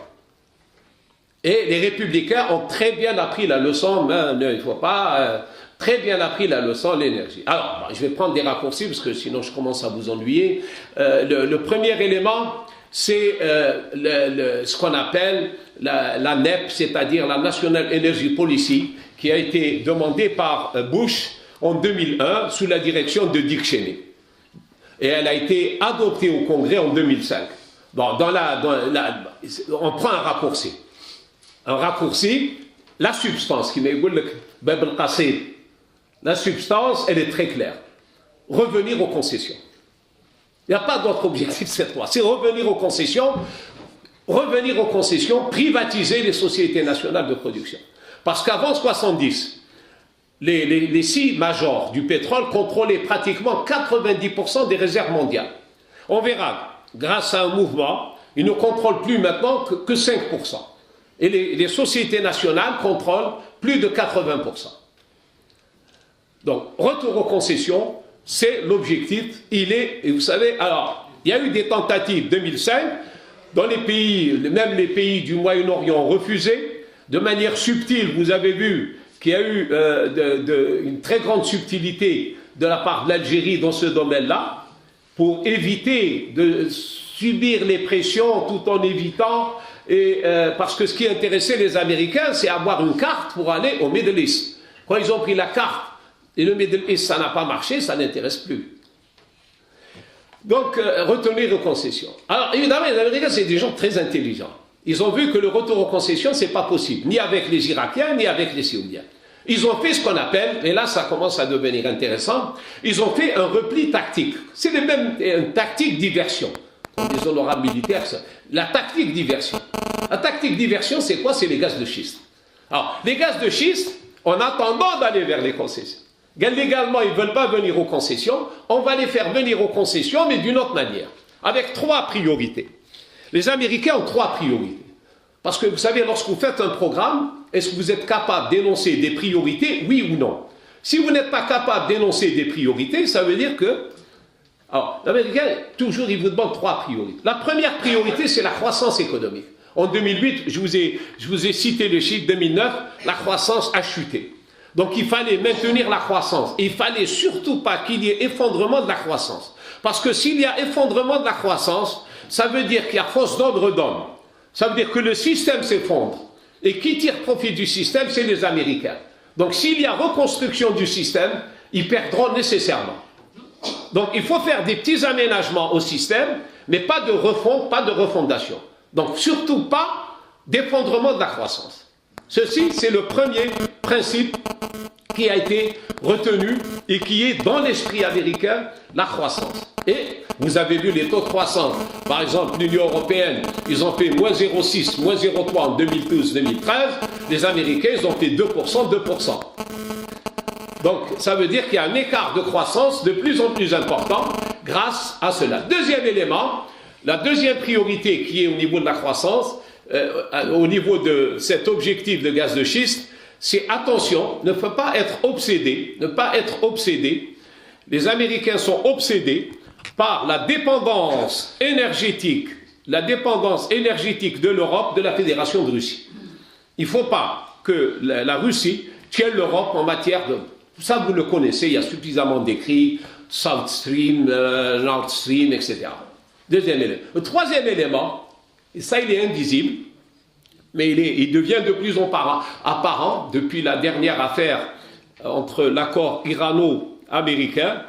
Et les républicains ont très bien appris la leçon, mais il ne faut pas... très bien appris la leçon, l'énergie. Alors, je vais prendre des raccourcis, parce que sinon je commence à vous ennuyer. Le premier élément, c'est ce qu'on appelle la NEP, c'est-à-dire la National Energy Policy, qui a été demandée par Bush en 2001, sous la direction de Dick Cheney. Et elle a été adoptée au Congrès en 2005. Bon, on prend un raccourci. Un raccourci, la substance, qui m'est la substance, elle est très claire. Revenir aux concessions. Il n'y a pas d'autre objectif cette fois. C'est revenir aux concessions, privatiser les sociétés nationales de production. Parce qu'avant 70, les 6 majors du pétrole contrôlaient pratiquement 90% des réserves mondiales. On verra, grâce à un mouvement, ils ne contrôlent plus maintenant que 5%. Et les sociétés nationales contrôlent plus de 80%. Donc, retour aux concessions, c'est l'objectif. Et vous savez, alors, il y a eu des tentatives 2005, dans les pays, même les pays du Moyen-Orient ont refusé. De manière subtile, vous avez vu qu'il y a eu une très grande subtilité de la part de l'Algérie dans ce domaine-là, pour éviter de subir les pressions tout en évitant, parce que ce qui intéressait les Américains, c'est avoir une carte pour aller au Middle East. Quand ils ont pris la carte et le Middle East, ça n'a pas marché, ça n'intéresse plus. Donc, retenir aux concessions. Alors, évidemment, les Américains, c'est des gens très intelligents. Ils ont vu que le retour aux concessions, c'est pas possible, ni avec les Irakiens, ni avec les Syriens. Ils ont fait ce qu'on appelle, et là, ça commence à devenir intéressant, ils ont fait un repli tactique. C'est les mêmes tactique diversion. Les honorables militaires, la tactique diversion. La tactique diversion, c'est quoi? C'est les gaz de schiste. Alors, les gaz de schiste, en attendant d'aller vers les concessions, légalement, ils ne veulent pas venir aux concessions, on va les faire venir aux concessions, mais d'une autre manière, avec 3 priorités. Les Américains ont 3 priorités. Parce que vous savez, lorsque vous faites un programme, est-ce que vous êtes capable d'énoncer des priorités, oui ou non? Si vous n'êtes pas capable d'énoncer des priorités, ça veut dire que... Alors, l'Américain, toujours, il vous demande 3 priorités. La première priorité, c'est la croissance économique. En 2008, je vous ai cité le chiffre 2009, la croissance a chuté. Donc il fallait maintenir la croissance. Il ne fallait surtout pas qu'il y ait effondrement de la croissance. Parce que s'il y a effondrement de la croissance, ça veut dire qu'il y a fausse donne redonne. Ça veut dire que le système s'effondre. Et qui tire profit du système, c'est les Américains. Donc s'il y a reconstruction du système, ils perdront nécessairement. Donc il faut faire des petits aménagements au système, mais pas de refonte, pas de refondation. Donc surtout pas d'effondrement de la croissance. Ceci, c'est le premier principe qui a été retenu et qui est dans l'esprit américain, la croissance. Et vous avez vu les taux de croissance. Par exemple, l'Union européenne, ils ont fait moins 0,6, moins 0,3 en 2012-2013. Les Américains, ils ont fait 2%, 2%. Donc, ça veut dire qu'il y a un écart de croissance de plus en plus important grâce à cela. Deuxième élément, la deuxième priorité qui est au niveau de la croissance, au niveau de cet objectif de gaz de schiste, c'est attention, ne faut pas être obsédé, ne pas être obsédé. Les Américains sont obsédés par la dépendance énergétique de l'Europe de la Fédération de Russie. Il ne faut pas que la Russie tienne l'Europe en matière de... Ça, vous le connaissez, il y a suffisamment d'écrits, South Stream, Nord Stream, etc. Deuxième élément. Le troisième élément, et ça, il est invisible, mais il devient de plus en plus apparent depuis la dernière affaire entre l'accord irano-américain,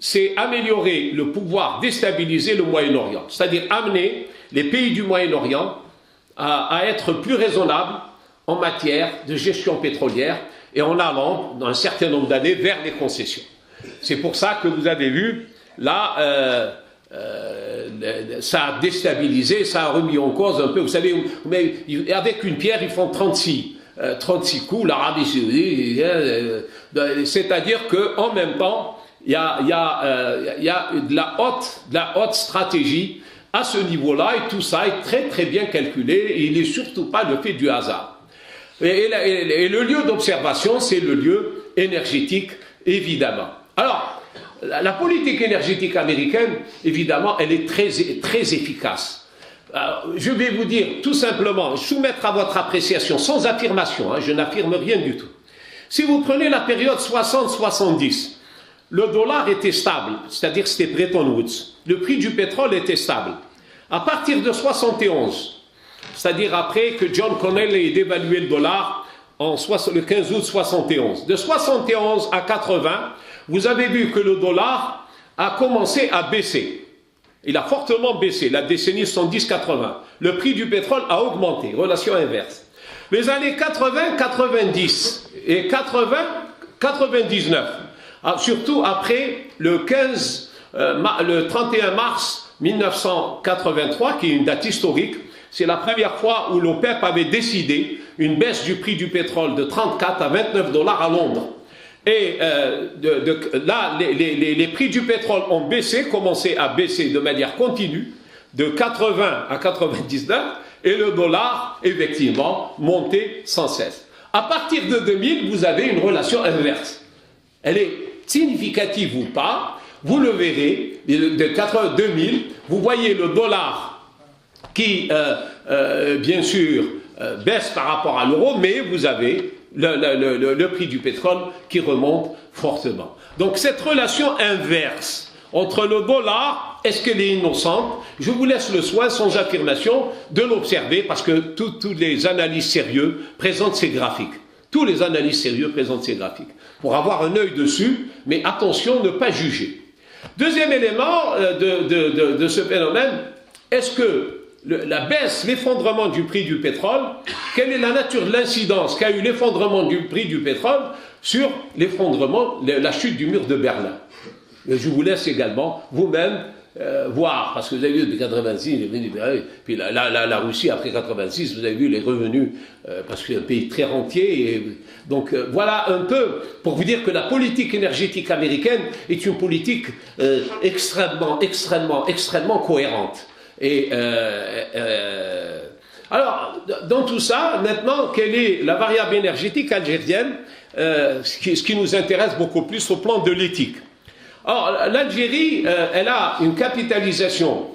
c'est améliorer le pouvoir déstabiliser le Moyen-Orient, c'est-à-dire amener les pays du Moyen-Orient à être plus raisonnables en matière de gestion pétrolière et en allant, dans un certain nombre d'années, vers les concessions. C'est pour ça que vous avez vu, là, ça a déstabilisé, ça a remis en cause un peu, vous savez, mais avec une pierre, ils font 36 coups, l'Arabie Saoudite, c'est-à-dire qu'en même temps, il y a de la haute stratégie à ce niveau-là, et tout ça est très très bien calculé, et il n'est surtout pas le fait du hasard. Et le lieu d'observation, c'est le lieu énergétique, évidemment. Alors, la politique énergétique américaine, évidemment, elle est très, très efficace. Je vais vous dire tout simplement, soumettre à votre appréciation, sans affirmation, je n'affirme rien du tout. Si vous prenez la période 60-70, le dollar était stable, c'est-à-dire c'était Bretton Woods. Le prix du pétrole était stable. À partir de 71, c'est-à-dire après que John Connell ait dévalué le dollar le 15 août 71, de 71 à 80, vous avez vu que le dollar a commencé à baisser. Il a fortement baissé, la décennie 70-80. Le prix du pétrole a augmenté, relation inverse. Les années 80-90 et 80-99, surtout après le 31 mars 1983, qui est une date historique, c'est la première fois où l'OPEP avait décidé une baisse du prix du pétrole de 34 à 29 $ à Londres. Et là, les prix du pétrole ont baissé, commencé à baisser de manière continue, de 80 à 99, et le dollar, effectivement, montait sans cesse. À partir de 2000, vous avez une relation inverse. Elle est significative ou pas, vous le verrez, de 2000, vous voyez le dollar qui, bien sûr, baisse par rapport à l'euro, mais vous avez le prix du pétrole qui remonte fortement. Donc cette relation inverse entre le dollar, est-ce qu'elle est innocente? Je vous laisse le soin, sans affirmation, de l'observer parce que tous les analystes sérieux présentent ces graphiques. Tous les analystes sérieux présentent ces graphiques pour avoir un œil dessus, mais attention, ne pas juger. Deuxième élément de ce phénomène, est-ce que la baisse, l'effondrement du prix du pétrole, quelle est la nature de l'incidence qu'a eu l'effondrement du prix du pétrole sur l'effondrement, la chute du mur de Berlin? Et je vous laisse également vous-même voir, parce que vous avez vu depuis 86, puis la Russie après 86, vous avez vu les revenus, parce que c'est un pays très rentier. Et, donc voilà un peu pour vous dire que la politique énergétique américaine est une politique extrêmement cohérente. Et alors, dans tout ça, maintenant, quelle est la variable énergétique algérienne, ce qui nous intéresse beaucoup plus au plan de l'éthique. Alors, l'Algérie, elle a une capitalisation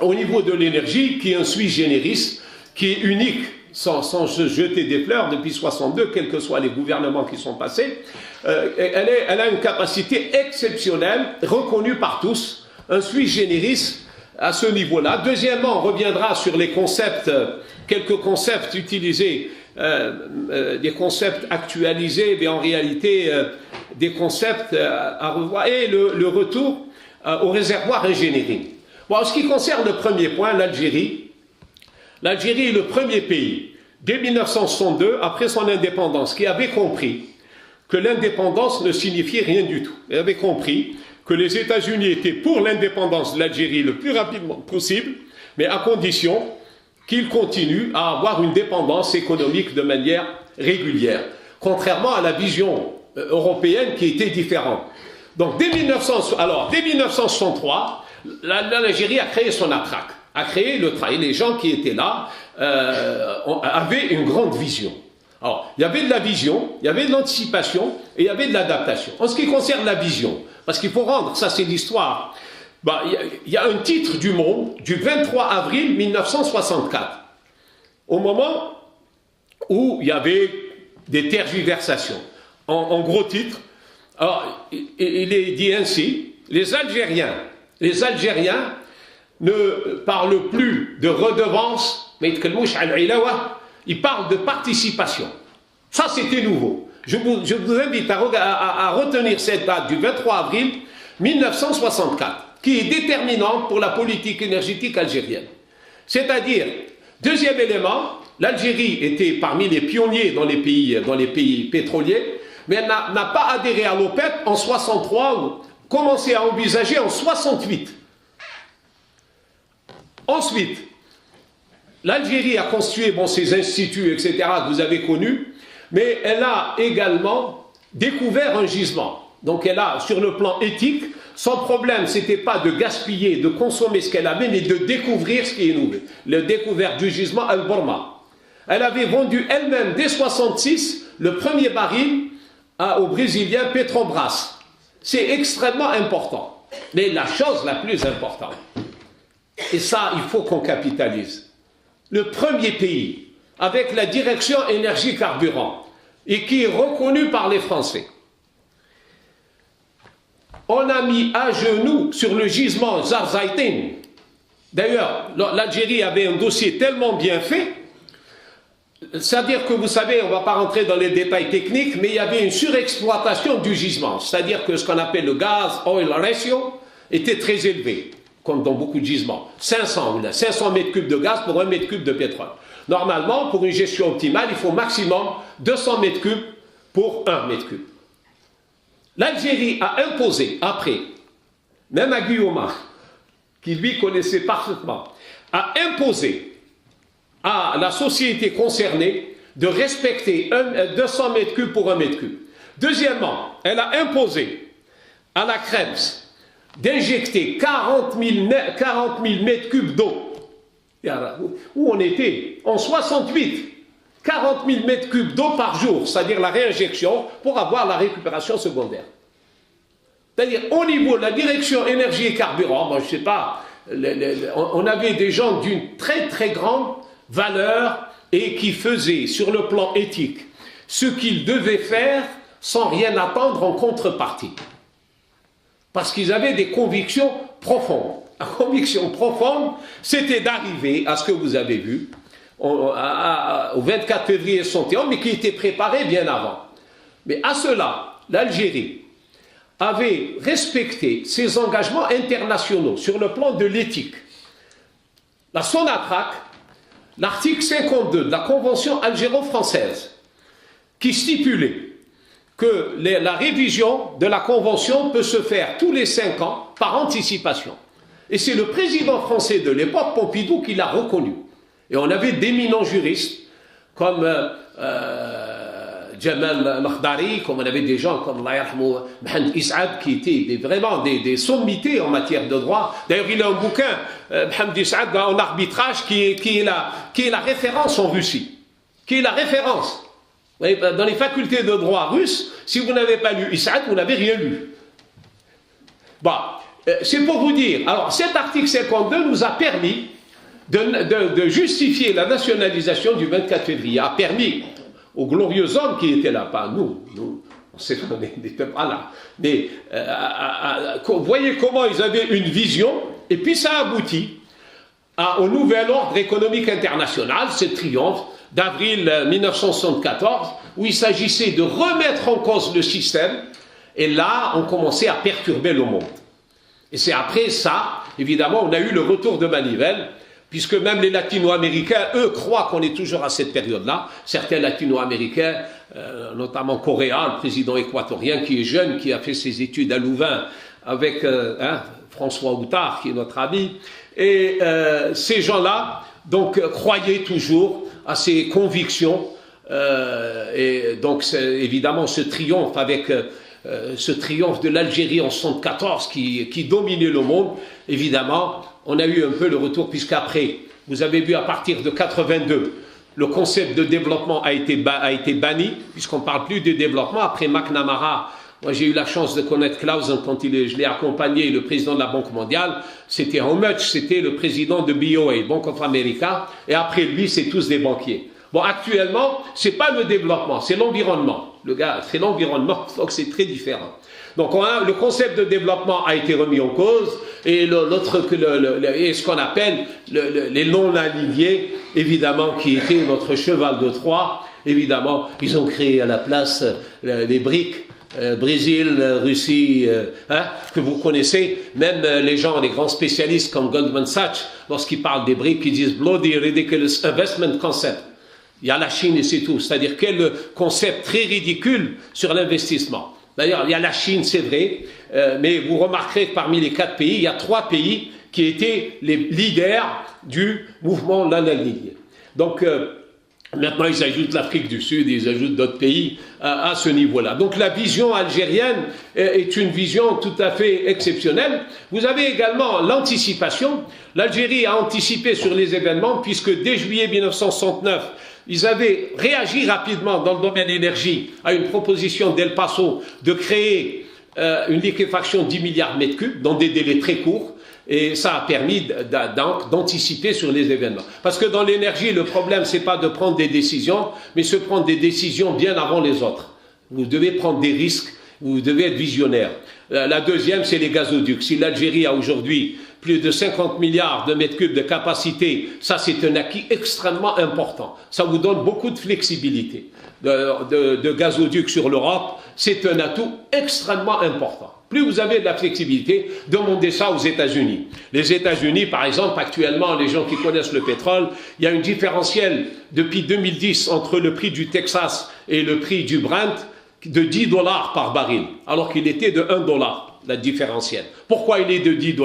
au niveau de l'énergie qui est un sui generis, qui est unique, sans se jeter des fleurs depuis 62, quels que soient les gouvernements qui sont passés. Elle a une capacité exceptionnelle, reconnue par tous, un sui generis à ce niveau-là. Deuxièmement, on reviendra sur les concepts, quelques concepts utilisés, des concepts actualisés, mais en réalité des concepts à revoir, et le retour au réservoir engineering. Bon, en ce qui concerne le premier point, l'Algérie est le premier pays, dès 1962, après son indépendance, qui avait compris que l'indépendance ne signifiait rien du tout. Elle avait compris que les États-Unis étaient pour l'indépendance de l'Algérie le plus rapidement possible, mais à condition qu'ils continuent à avoir une dépendance économique de manière régulière, contrairement à la vision européenne qui était différente. Donc dès 1963, l'Algérie a créé son ATRAC, a créé le travail. Les gens qui étaient là avaient une grande vision. Alors, il y avait de la vision, il y avait de l'anticipation et il y avait de l'adaptation. En ce qui concerne la vision, parce qu'il faut rendre, ça c'est l'histoire, il y a un titre du Monde du 23 avril 1964, au moment où il y avait des tergiversations. En gros titre, alors, il est dit ainsi, les Algériens ne parlent plus de redevance, mais ils parlent de participation. Ça, c'était nouveau. Je vous invite à retenir cette date du 23 avril 1964, qui est déterminante pour la politique énergétique algérienne. C'est-à-dire, deuxième élément, l'Algérie était parmi les pionniers dans les pays pétroliers, mais elle n'a pas adhéré à l'OPEP en 63 ou commencé à envisager en 68. Ensuite, l'Algérie a constitué ses instituts, etc., que vous avez connus, mais elle a également découvert un gisement. Donc elle a, sur le plan éthique, son problème, ce n'était pas de gaspiller, de consommer ce qu'elle avait, mais de découvrir ce qui est nouveau. Le découvert du gisement Al-Borma. Elle avait vendu elle-même, dès 1966, le premier baril au Brésilien Petrobras. C'est extrêmement important. Mais la chose la plus importante, et ça, il faut qu'on capitalise, le premier pays avec la direction énergie-carburant et qui est reconnu par les Français. On a mis à genoux sur le gisement Zarzaitin. D'ailleurs, l'Algérie avait un dossier tellement bien fait, c'est-à-dire que vous savez, on ne va pas rentrer dans les détails techniques, mais il y avait une surexploitation du gisement, c'est-à-dire que ce qu'on appelle le gaz-oil ratio était très élevé, comme dans beaucoup de gisements. 500 mètres cubes de gaz pour 1 mètre cube de pétrole. Normalement, pour une gestion optimale, il faut maximum 200 mètres cubes pour 1 mètre cube. L'Algérie a imposé, après, même à Guillaume, qui lui connaissait parfaitement, a imposé à la société concernée de respecter 200 mètres cubes pour 1 mètre cube. Deuxièmement, elle a imposé à la Krems d'injecter 40 000 mètres cubes d'eau. Où on était en 68, 40 000 mètres cubes d'eau par jour, c'est-à-dire la réinjection pour avoir la récupération secondaire. C'est-à-dire au niveau de la direction énergie et carburant, je ne sais pas, on avait des gens d'une très très grande valeur et qui faisaient sur le plan éthique, ce qu'ils devaient faire sans rien attendre en contrepartie. Parce qu'ils avaient des convictions profondes. La conviction profonde, c'était d'arriver à ce que vous avez vu au 24 février 61, mais qui était préparé bien avant. Mais à cela, l'Algérie avait respecté ses engagements internationaux sur le plan de l'éthique. La SONATRAC, l'article 52 de la Convention algéro-française, qui stipulait que la révision de la Convention peut se faire tous les 5 ans par anticipation. Et c'est le président français de l'époque, Pompidou, qui l'a reconnu. Et on avait d'éminents juristes, comme Jamal Nakhdari, comme on avait des gens comme Mohamed Is'ad, qui étaient vraiment des sommités en matière de droit. D'ailleurs, il a un bouquin, Mohamed Is'ad, en arbitrage, qui est la référence en Russie. Qui est la référence. Vous voyez, dans les facultés de droit russes, si vous n'avez pas lu Is'ad, vous n'avez rien lu. Bon, c'est pour vous dire. Alors, cet article 52 nous a permis de justifier la nationalisation du 24 février, a permis aux glorieux hommes qui étaient là, pas nous on sait qu'on n'était pas là, mais vous voyez comment ils avaient une vision, et puis ça aboutit au nouvel ordre économique international, ce triomphe d'avril 1974, où il s'agissait de remettre en cause le système, et là, on commençait à perturber le monde. Et c'est après ça, évidemment, on a eu le retour de manivelle, puisque même les latino-américains, eux, croient qu'on est toujours à cette période-là. Certains latino-américains, notamment Correa, le président équatorien, qui est jeune, qui a fait ses études à Louvain avec François Outard, qui est notre ami. Et ces gens-là, donc, croyaient toujours à ces convictions. Et donc, évidemment, ce triomphe avec... ce triomphe de l'Algérie en 1974 qui dominait le monde, évidemment, on a eu un peu le retour, puisqu'après, vous avez vu à partir de 82, le concept de développement a été banni, puisqu'on ne parle plus de développement. Après McNamara, moi j'ai eu la chance de connaître Clausen quand je l'ai accompagné, le président de la Banque mondiale, c'était How Much, c'était le président de BOA, Bank of America, et après lui, c'est tous des banquiers. Bon, actuellement, c'est pas le développement, c'est l'environnement. Le gars, c'est l'environnement, donc c'est très différent. Donc, le concept de développement a été remis en cause, et ce qu'on appelle les non-alignés, évidemment, qui étaient notre cheval de Troie, évidemment, ils ont créé à la place les BRIC, Brésil, Russie, que vous connaissez, même les gens, les grands spécialistes comme Goldman Sachs, lorsqu'ils parlent des BRIC, ils disent Bloody Ridiculous Investment Concept. Il y a la Chine et c'est tout. C'est-à-dire quel concept très ridicule sur l'investissement. D'ailleurs, il y a la Chine, c'est vrai, mais vous remarquerez que parmi les 4 pays, il y a 3 pays qui étaient les leaders du mouvement non-aligné. Donc, maintenant, ils ajoutent l'Afrique du Sud, ils ajoutent d'autres pays à ce niveau-là. Donc, la vision algérienne est une vision tout à fait exceptionnelle. Vous avez également l'anticipation. L'Algérie a anticipé sur les événements, puisque dès juillet 1969, ils avaient réagi rapidement dans le domaine énergie à une proposition d'El Paso de créer une liquéfaction de 10 milliards de mètres cubes dans des délais très courts. Et ça a permis d'anticiper sur les événements. Parce que dans l'énergie, le problème, c'est pas de prendre des décisions, mais se prendre des décisions bien avant les autres. Vous devez prendre des risques, vous devez être visionnaire. La deuxième, c'est les gazoducs. Si l'Algérie a aujourd'hui plus de 50 milliards de mètres cubes de capacité, ça c'est un acquis extrêmement important. Ça vous donne beaucoup de flexibilité. De gazoducs sur l'Europe, c'est un atout extrêmement important. Plus vous avez de la flexibilité, demandez ça aux États-Unis. Les États-Unis, par exemple, actuellement, les gens qui connaissent le pétrole, il y a un différentiel depuis 2010 entre le prix du Texas et le prix du Brent de $10 par baril, alors qu'il était de $1, la différentiel. Pourquoi il est de $10?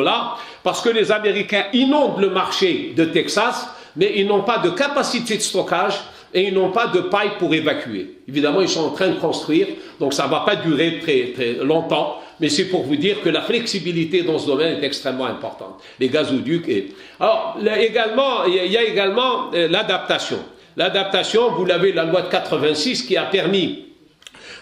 Parce que les Américains inondent le marché de Texas, mais ils n'ont pas de capacité de stockage et ils n'ont pas de paille pour évacuer. Évidemment, ils sont en train de construire, donc ça ne va pas durer très, très longtemps, mais c'est pour vous dire que la flexibilité dans ce domaine est extrêmement importante. Les gazoducs et... Alors, il y a également l'adaptation. L'adaptation, vous l'avez, la loi de 86 qui a permis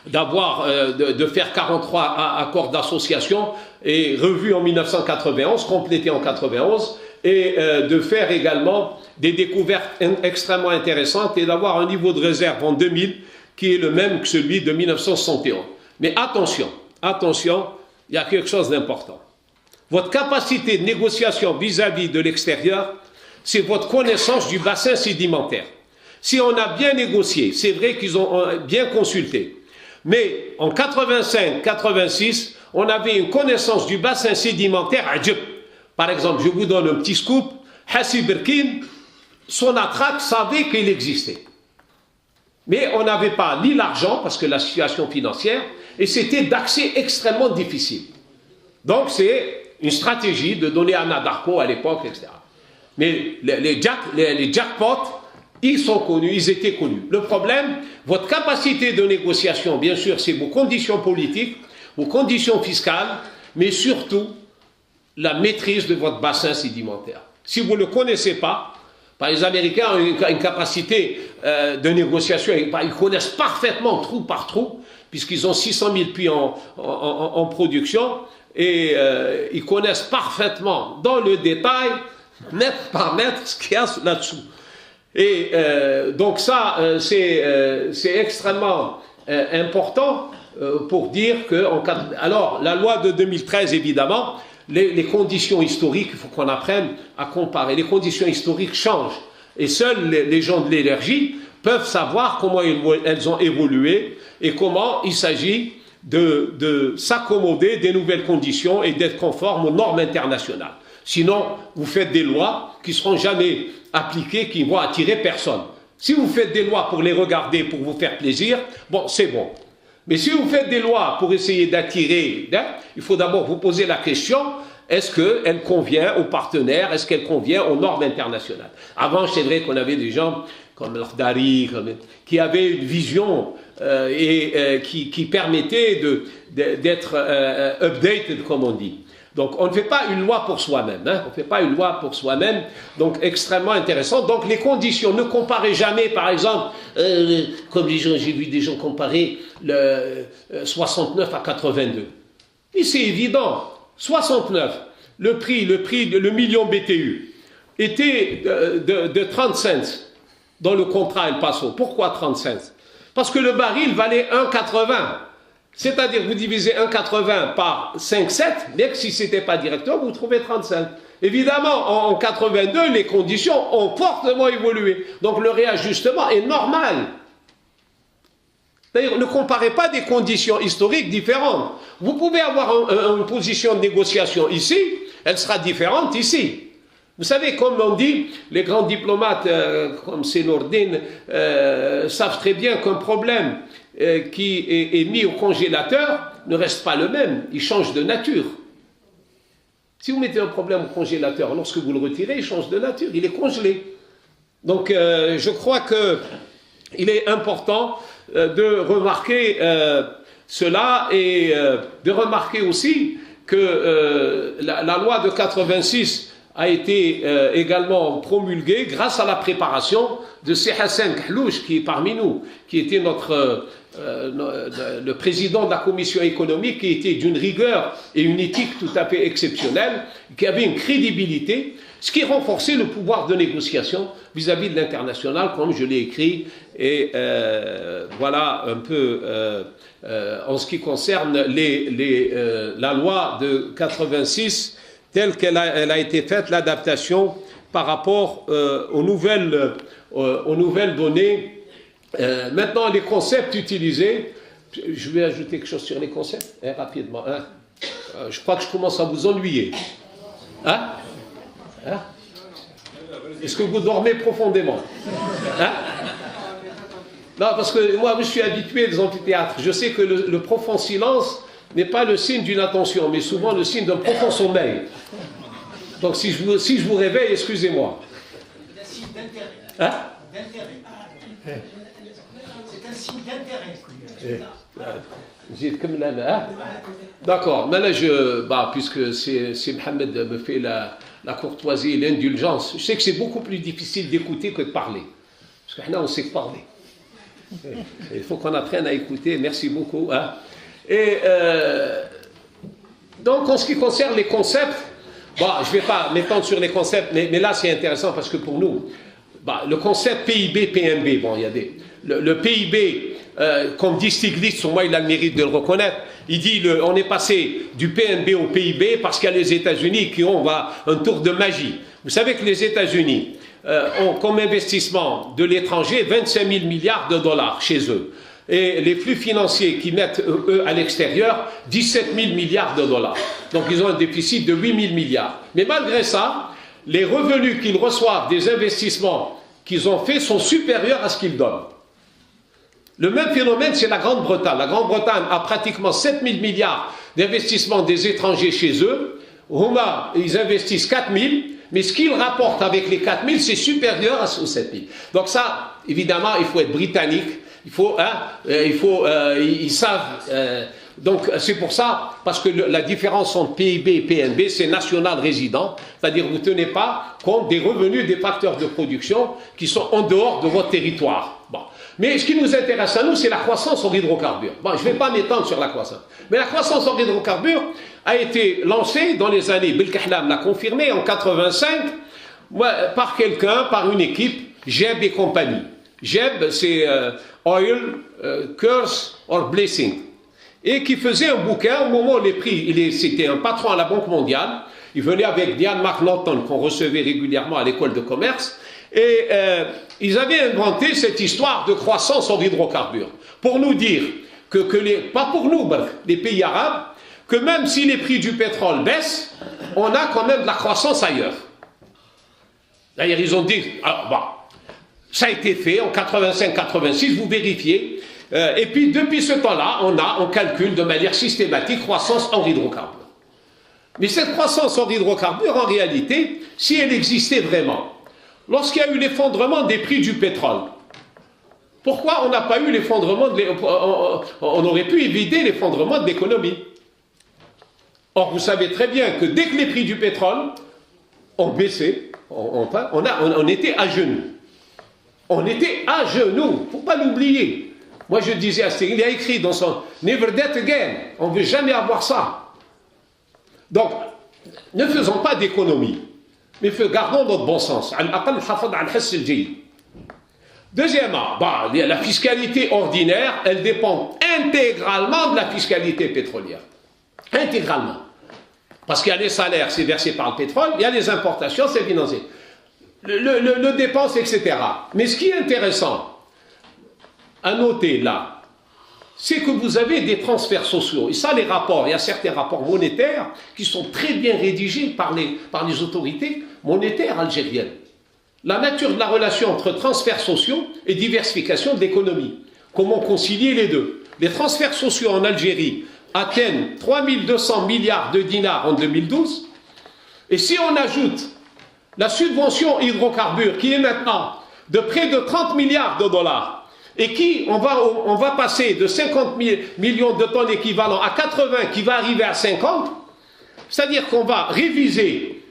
de faire 43 accords d'association et revus en 1991, complétés en 91, et de faire également des découvertes extrêmement intéressantes et d'avoir un niveau de réserve en 2000 qui est le même que celui de 1961. Mais attention, attention, il y a quelque chose d'important. Votre capacité de négociation vis-à-vis de l'extérieur, c'est votre connaissance du bassin sédimentaire. Si on a bien négocié, c'est vrai qu'ils ont bien consulté, mais en 85-86, on avait une connaissance du bassin sédimentaire à Djib. Par exemple, je vous donne un petit scoop, Hassi Berkin, Sonatrach savait qu'il existait. Mais on n'avait pas ni l'argent, parce que la situation financière, et c'était d'accès extrêmement difficile. Donc c'est une stratégie de donner à Nadarco à l'époque, etc. Mais les jackpots, ils sont connus, ils étaient connus. Le problème, votre capacité de négociation, bien sûr, c'est vos conditions politiques, vos conditions fiscales, mais surtout la maîtrise de votre bassin sédimentaire. Si vous ne le connaissez pas, les Américains ont une capacité de négociation, ils connaissent parfaitement trou par trou, puisqu'ils ont 600 000 puits en production, et ils connaissent parfaitement dans le détail, mètre par mètre, ce qu'il y a là-dessous. Et donc ça, c'est extrêmement important pour dire que... Alors, la loi de 2013, évidemment, les conditions historiques, il faut qu'on apprenne à comparer. Les conditions historiques changent. Et seuls les gens de l'énergie peuvent savoir comment elles ont évolué et comment il s'agit de s'accommoder des nouvelles conditions et d'être conforme aux normes internationales. Sinon, vous faites des lois qui ne seront jamais appliquées, qui ne vont attirer personne. Si vous faites des lois pour les regarder, pour vous faire plaisir, bon, c'est bon. Mais si vous faites des lois pour essayer d'attirer, il faut d'abord vous poser la question, est-ce qu'elle convient aux partenaires, est-ce qu'elle convient aux normes internationales? Avant, c'est vrai qu'on avait des gens comme l'Akhdari, qui avaient une vision qui permettait d'être updated, comme on dit. Donc, on ne fait pas une loi pour soi-même. On ne fait pas une loi pour soi-même. Donc, extrêmement intéressant. Donc, les conditions. Ne comparez jamais, par exemple, comme j'ai vu des gens comparer le 69 à 82. Et c'est évident. 69, le million BTU était de 30 cents dans le contrat El Paso. Pourquoi 30 cents? Parce que le baril valait 1,80. C'est-à-dire, vous divisez 1,80 par 5,7, bien que si ce n'était pas directement, vous trouvez 35. Évidemment, en 82, les conditions ont fortement évolué. Donc, le réajustement est normal. D'ailleurs, ne comparez pas des conditions historiques différentes. Vous pouvez avoir une position de négociation ici, elle sera différente ici. Vous savez, comme on dit, les grands diplomates comme Senourdine savent très bien qu'un problème qui est mis au congélateur ne reste pas le même, il change de nature. Si vous mettez un problème au congélateur, lorsque vous le retirez, il change de nature, il est congelé. Donc je crois qu'il est important de remarquer cela et de remarquer aussi que la loi de 86 a été également promulguée grâce à la préparation de C. Hassan Khlouch, qui est parmi nous, qui était le président de la commission économique, qui était d'une rigueur et une éthique tout à fait exceptionnelle, qui avait une crédibilité, ce qui renforçait le pouvoir de négociation vis-à-vis de l'international, comme je l'ai écrit, et voilà un peu en ce qui concerne la loi de 86, telle qu'elle a été faite, l'adaptation par rapport aux nouvelles données. Maintenant, les concepts utilisés, je vais ajouter quelque chose sur les concepts, rapidement. Je crois que je commence à vous ennuyer. Est-ce que vous dormez profondément? Non, parce que moi, je suis habitué des amphithéâtres. Je sais que le profond silence n'est pas le signe d'une attention, mais souvent le signe d'un profond sommeil. Donc si je vous réveille, excusez-moi. C'est un signe d'intérêt. C'est un signe d'intérêt. D'accord, mais là, puisque c'est Mohamed me fait la courtoisie et l'indulgence, je sais que c'est beaucoup plus difficile d'écouter que de parler. Parce que là, on sait parler. Il faut qu'on apprenne à écouter. Merci beaucoup. Et donc, en ce qui concerne les concepts, je ne vais pas m'étendre sur les concepts, mais là, c'est intéressant parce que pour nous, le concept PIB, PNB, il y a le PIB, comme dit Stiglitz, moi il a le mérite de le reconnaître, il dit on est passé du PNB au PIB parce qu'il y a les États-Unis qui ont un tour de magie. Vous savez que les États-Unis ont comme investissement de l'étranger 25 000 milliards de dollars chez eux. Et les flux financiers qu'ils mettent, eux, à l'extérieur, 17 000 milliards de dollars. Donc ils ont un déficit de 8 000 milliards. Mais malgré ça, les revenus qu'ils reçoivent des investissements qu'ils ont faits sont supérieurs à ce qu'ils donnent. Le même phénomène, c'est la Grande-Bretagne. La Grande-Bretagne a pratiquement 7 000 milliards d'investissements des étrangers chez eux. Roma, ils investissent 4 000, mais ce qu'ils rapportent avec les 4 000, c'est supérieur aux 7 000. Donc ça, évidemment, il faut être britannique. Ils savent. Donc c'est pour ça, parce que la différence entre PIB et PNB, c'est national résident, c'est-à-dire vous ne tenez pas compte des revenus des facteurs de production qui sont en dehors de votre territoire. Bon. Mais ce qui nous intéresse à nous, c'est la croissance en hydrocarbures. Bon, je ne vais pas m'étendre sur la croissance. Mais la croissance en hydrocarbures a été lancée dans les années, Belkahlam l'a confirmé, en 85, par quelqu'un, par une équipe, Jeb et compagnie. Jeb, c'est Oil, Curse or Blessing. Et qui faisait un bouquin au moment où les prix, c'était un patron à la Banque mondiale, il venait avec Diane McNaughton qu'on recevait régulièrement à l'école de commerce, et ils avaient inventé cette histoire de croissance en hydrocarbures, pour nous dire pas pour nous, les pays arabes, que même si les prix du pétrole baissent, on a quand même de la croissance ailleurs. D'ailleurs, ils ont dit, ça a été fait en 85-86, vous vérifiez. Et puis, depuis ce temps-là, on calcule de manière systématique croissance en hydrocarbures. Mais cette croissance en hydrocarbures, en réalité, si elle existait vraiment, lorsqu'il y a eu l'effondrement des prix du pétrole, pourquoi on n'a pas eu l'effondrement on aurait pu éviter l'effondrement de l'économie. Or, vous savez très bien que dès que les prix du pétrole ont baissé, on était à genoux. On était à genoux, il ne faut pas l'oublier. Moi, je disais à Stéphane, il a écrit dans son Never That Again, on ne veut jamais avoir ça. Donc, ne faisons pas d'économie, mais gardons notre bon sens. Deuxièmement, la fiscalité ordinaire, elle dépend intégralement de la fiscalité pétrolière. Intégralement. Parce qu'il y a les salaires, c'est versé par le pétrole, il y a les importations, c'est financé. Le dépense, etc. Mais ce qui est intéressant à noter là, c'est que vous avez des transferts sociaux. Et ça, les rapports, il y a certains rapports monétaires qui sont très bien rédigés par les autorités monétaires algériennes. La nature de la relation entre transferts sociaux et diversification de l'économie. Comment concilier les deux? Les transferts sociaux en Algérie atteignent 3200 milliards de dinars en 2012. Et si on ajoute la subvention hydrocarbures qui est maintenant de près de 30 milliards de dollars, et on va passer de 50 millions de tonnes équivalent à 80 qui va arriver à 50, c'est-à-dire qu'on va réviser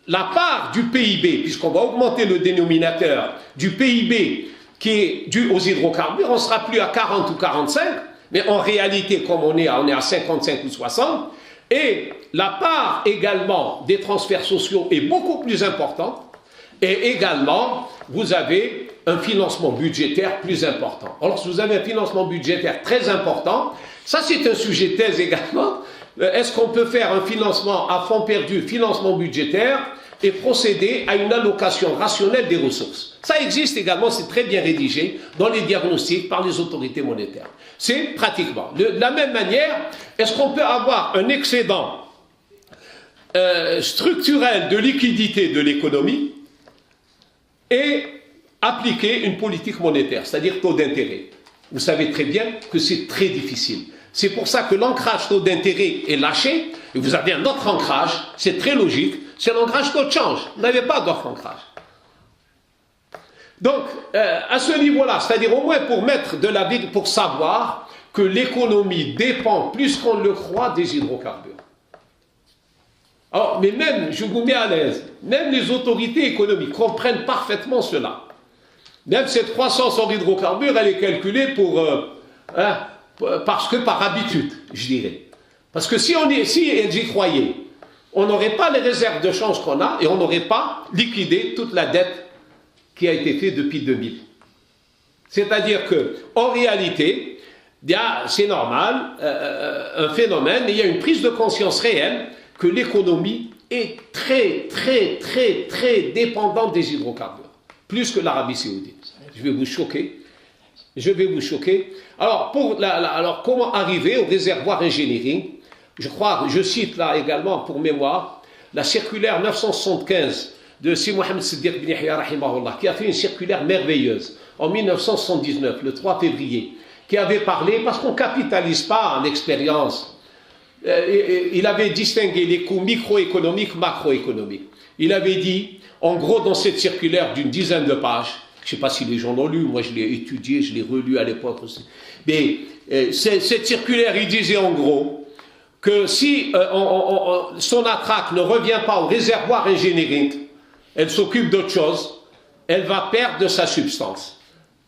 la part du PIB, puisqu'on va augmenter le dénominateur du PIB qui est dû aux hydrocarbures, on ne sera plus à 40 ou 45, mais en réalité, comme on est à 55 ou 60, et la part également des transferts sociaux est beaucoup plus importante, et également, vous avez un financement budgétaire plus important. Alors, si vous avez un financement budgétaire très important, ça c'est un sujet de thèse également, est-ce qu'on peut faire un financement à fonds perdu, financement budgétaire, et procéder à une allocation rationnelle des ressources? Ça existe également, c'est très bien rédigé dans les diagnostics par les autorités monétaires. C'est pratiquement. De la même manière, est-ce qu'on peut avoir un excédent structurel de liquidité de l'économie et appliquer une politique monétaire, c'est-à-dire taux d'intérêt? Vous savez très bien que c'est très difficile. C'est pour ça que l'ancrage taux d'intérêt est lâché, et vous avez un autre ancrage, c'est très logique, c'est l'ancrage taux de change. Vous n'avez pas d'autre ancrage. Donc, à ce niveau-là, c'est-à-dire au moins pour savoir que l'économie dépend plus qu'on le croit des hydrocarbures. Alors, mais même, je vous mets à l'aise, même les autorités économiques comprennent parfaitement cela. Même cette croissance en hydrocarbures, elle est calculée parce que par habitude, je dirais. Parce que si j'y croyais, on n'aurait pas les réserves de change qu'on a et on n'aurait pas liquidé toute la dette qui a été faite depuis 2000. C'est-à-dire qu'en réalité, c'est normal, un phénomène, il y a une prise de conscience réelle que l'économie est très, très, très, très dépendante des hydrocarbures, plus que l'Arabie Saoudite. Je vais vous choquer. Alors, comment arriver au réservoir engineering? Je cite là également pour mémoire la circulaire 975 de Si Mohamed Siddiq bin Yahya rahimahullah, qui a fait une circulaire merveilleuse en 1979, le 3 février, qui avait parlé, parce qu'on ne capitalise pas en expérience, il avait distingué les coûts microéconomiques, macroéconomiques. Il avait dit, en gros, dans cette circulaire d'une dizaine de pages, je ne sais pas si les gens l'ont lu, moi je l'ai étudié, je l'ai relu à l'époque aussi, mais cette circulaire, il disait en gros que si son attraque ne revient pas au réservoir engineering, elle s'occupe d'autre chose, elle va perdre de sa substance.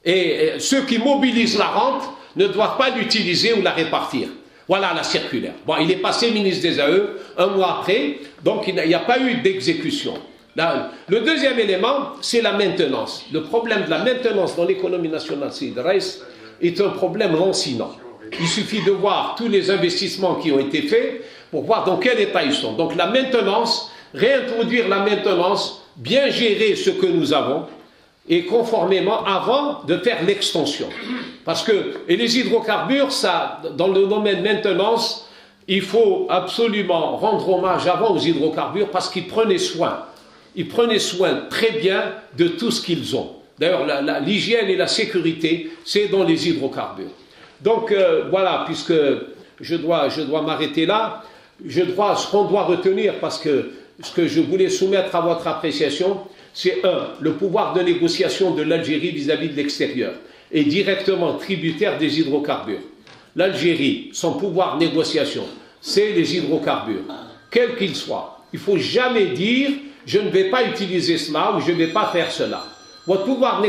Et ceux qui mobilisent la rente ne doivent pas l'utiliser ou la répartir. Voilà la circulaire. Bon, il est passé ministre des AE un mois après, donc il n'y a pas eu d'exécution. Le deuxième élément, c'est la maintenance. Le problème de la maintenance dans l'économie nationale, est un problème lancinant. Il suffit de voir tous les investissements qui ont été faits pour voir dans quel état ils sont. Donc la maintenance, réintroduire la maintenance, bien gérer ce que nous avons, et conformément avant de faire l'extension. Parce que, et les hydrocarbures, ça, dans le domaine maintenance, il faut absolument rendre hommage avant aux hydrocarbures parce qu'ils prenaient soin. Ils prenaient soin très bien de tout ce qu'ils ont. D'ailleurs, l'hygiène et la sécurité, c'est dans les hydrocarbures. Donc, voilà, puisque je dois m'arrêter là, ce qu'on doit retenir, parce que ce que je voulais soumettre à votre appréciation, c'est le pouvoir de négociation de l'Algérie vis-à-vis de l'extérieur est directement tributaire des hydrocarbures. L'Algérie, son pouvoir de négociation, c'est les hydrocarbures, quels qu'ils soient. Il ne faut jamais dire « je ne vais pas utiliser cela » ou « je ne vais pas faire cela ». Notre pouvoir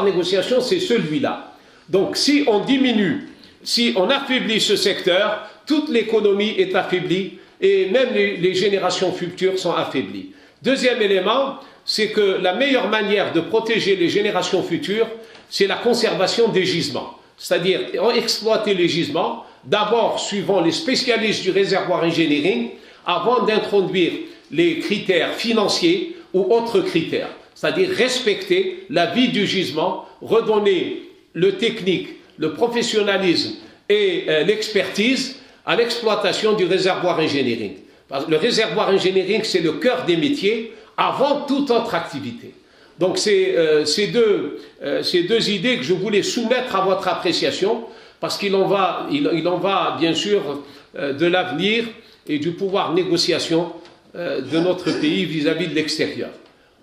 de négociation, c'est celui-là. Donc si on diminue, si on affaiblit ce secteur, toute l'économie est affaiblie et même les générations futures sont affaiblies. Deuxième élément, c'est que la meilleure manière de protéger les générations futures, c'est la conservation des gisements. C'est-à-dire exploiter les gisements, d'abord suivant les spécialistes du réservoir engineering, avant d'introduire les critères financiers ou autres critères. C'est-à-dire respecter la vie du gisement, redonner le technique, le professionnalisme et l'expertise à l'exploitation du réservoir engineering. Le réservoir engineering, c'est le cœur des métiers avant toute autre activité. Donc ces deux idées que je voulais soumettre à votre appréciation, parce qu'il en va bien sûr de l'avenir et du pouvoir de négociation de notre pays vis-à-vis de l'extérieur.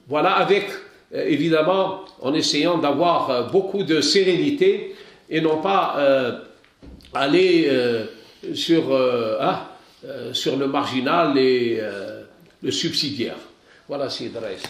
Voilà, avec évidemment en essayant d'avoir beaucoup de sérénité et non pas aller sur le marginal et le subsidiaire. Voilà, c'est Idriss.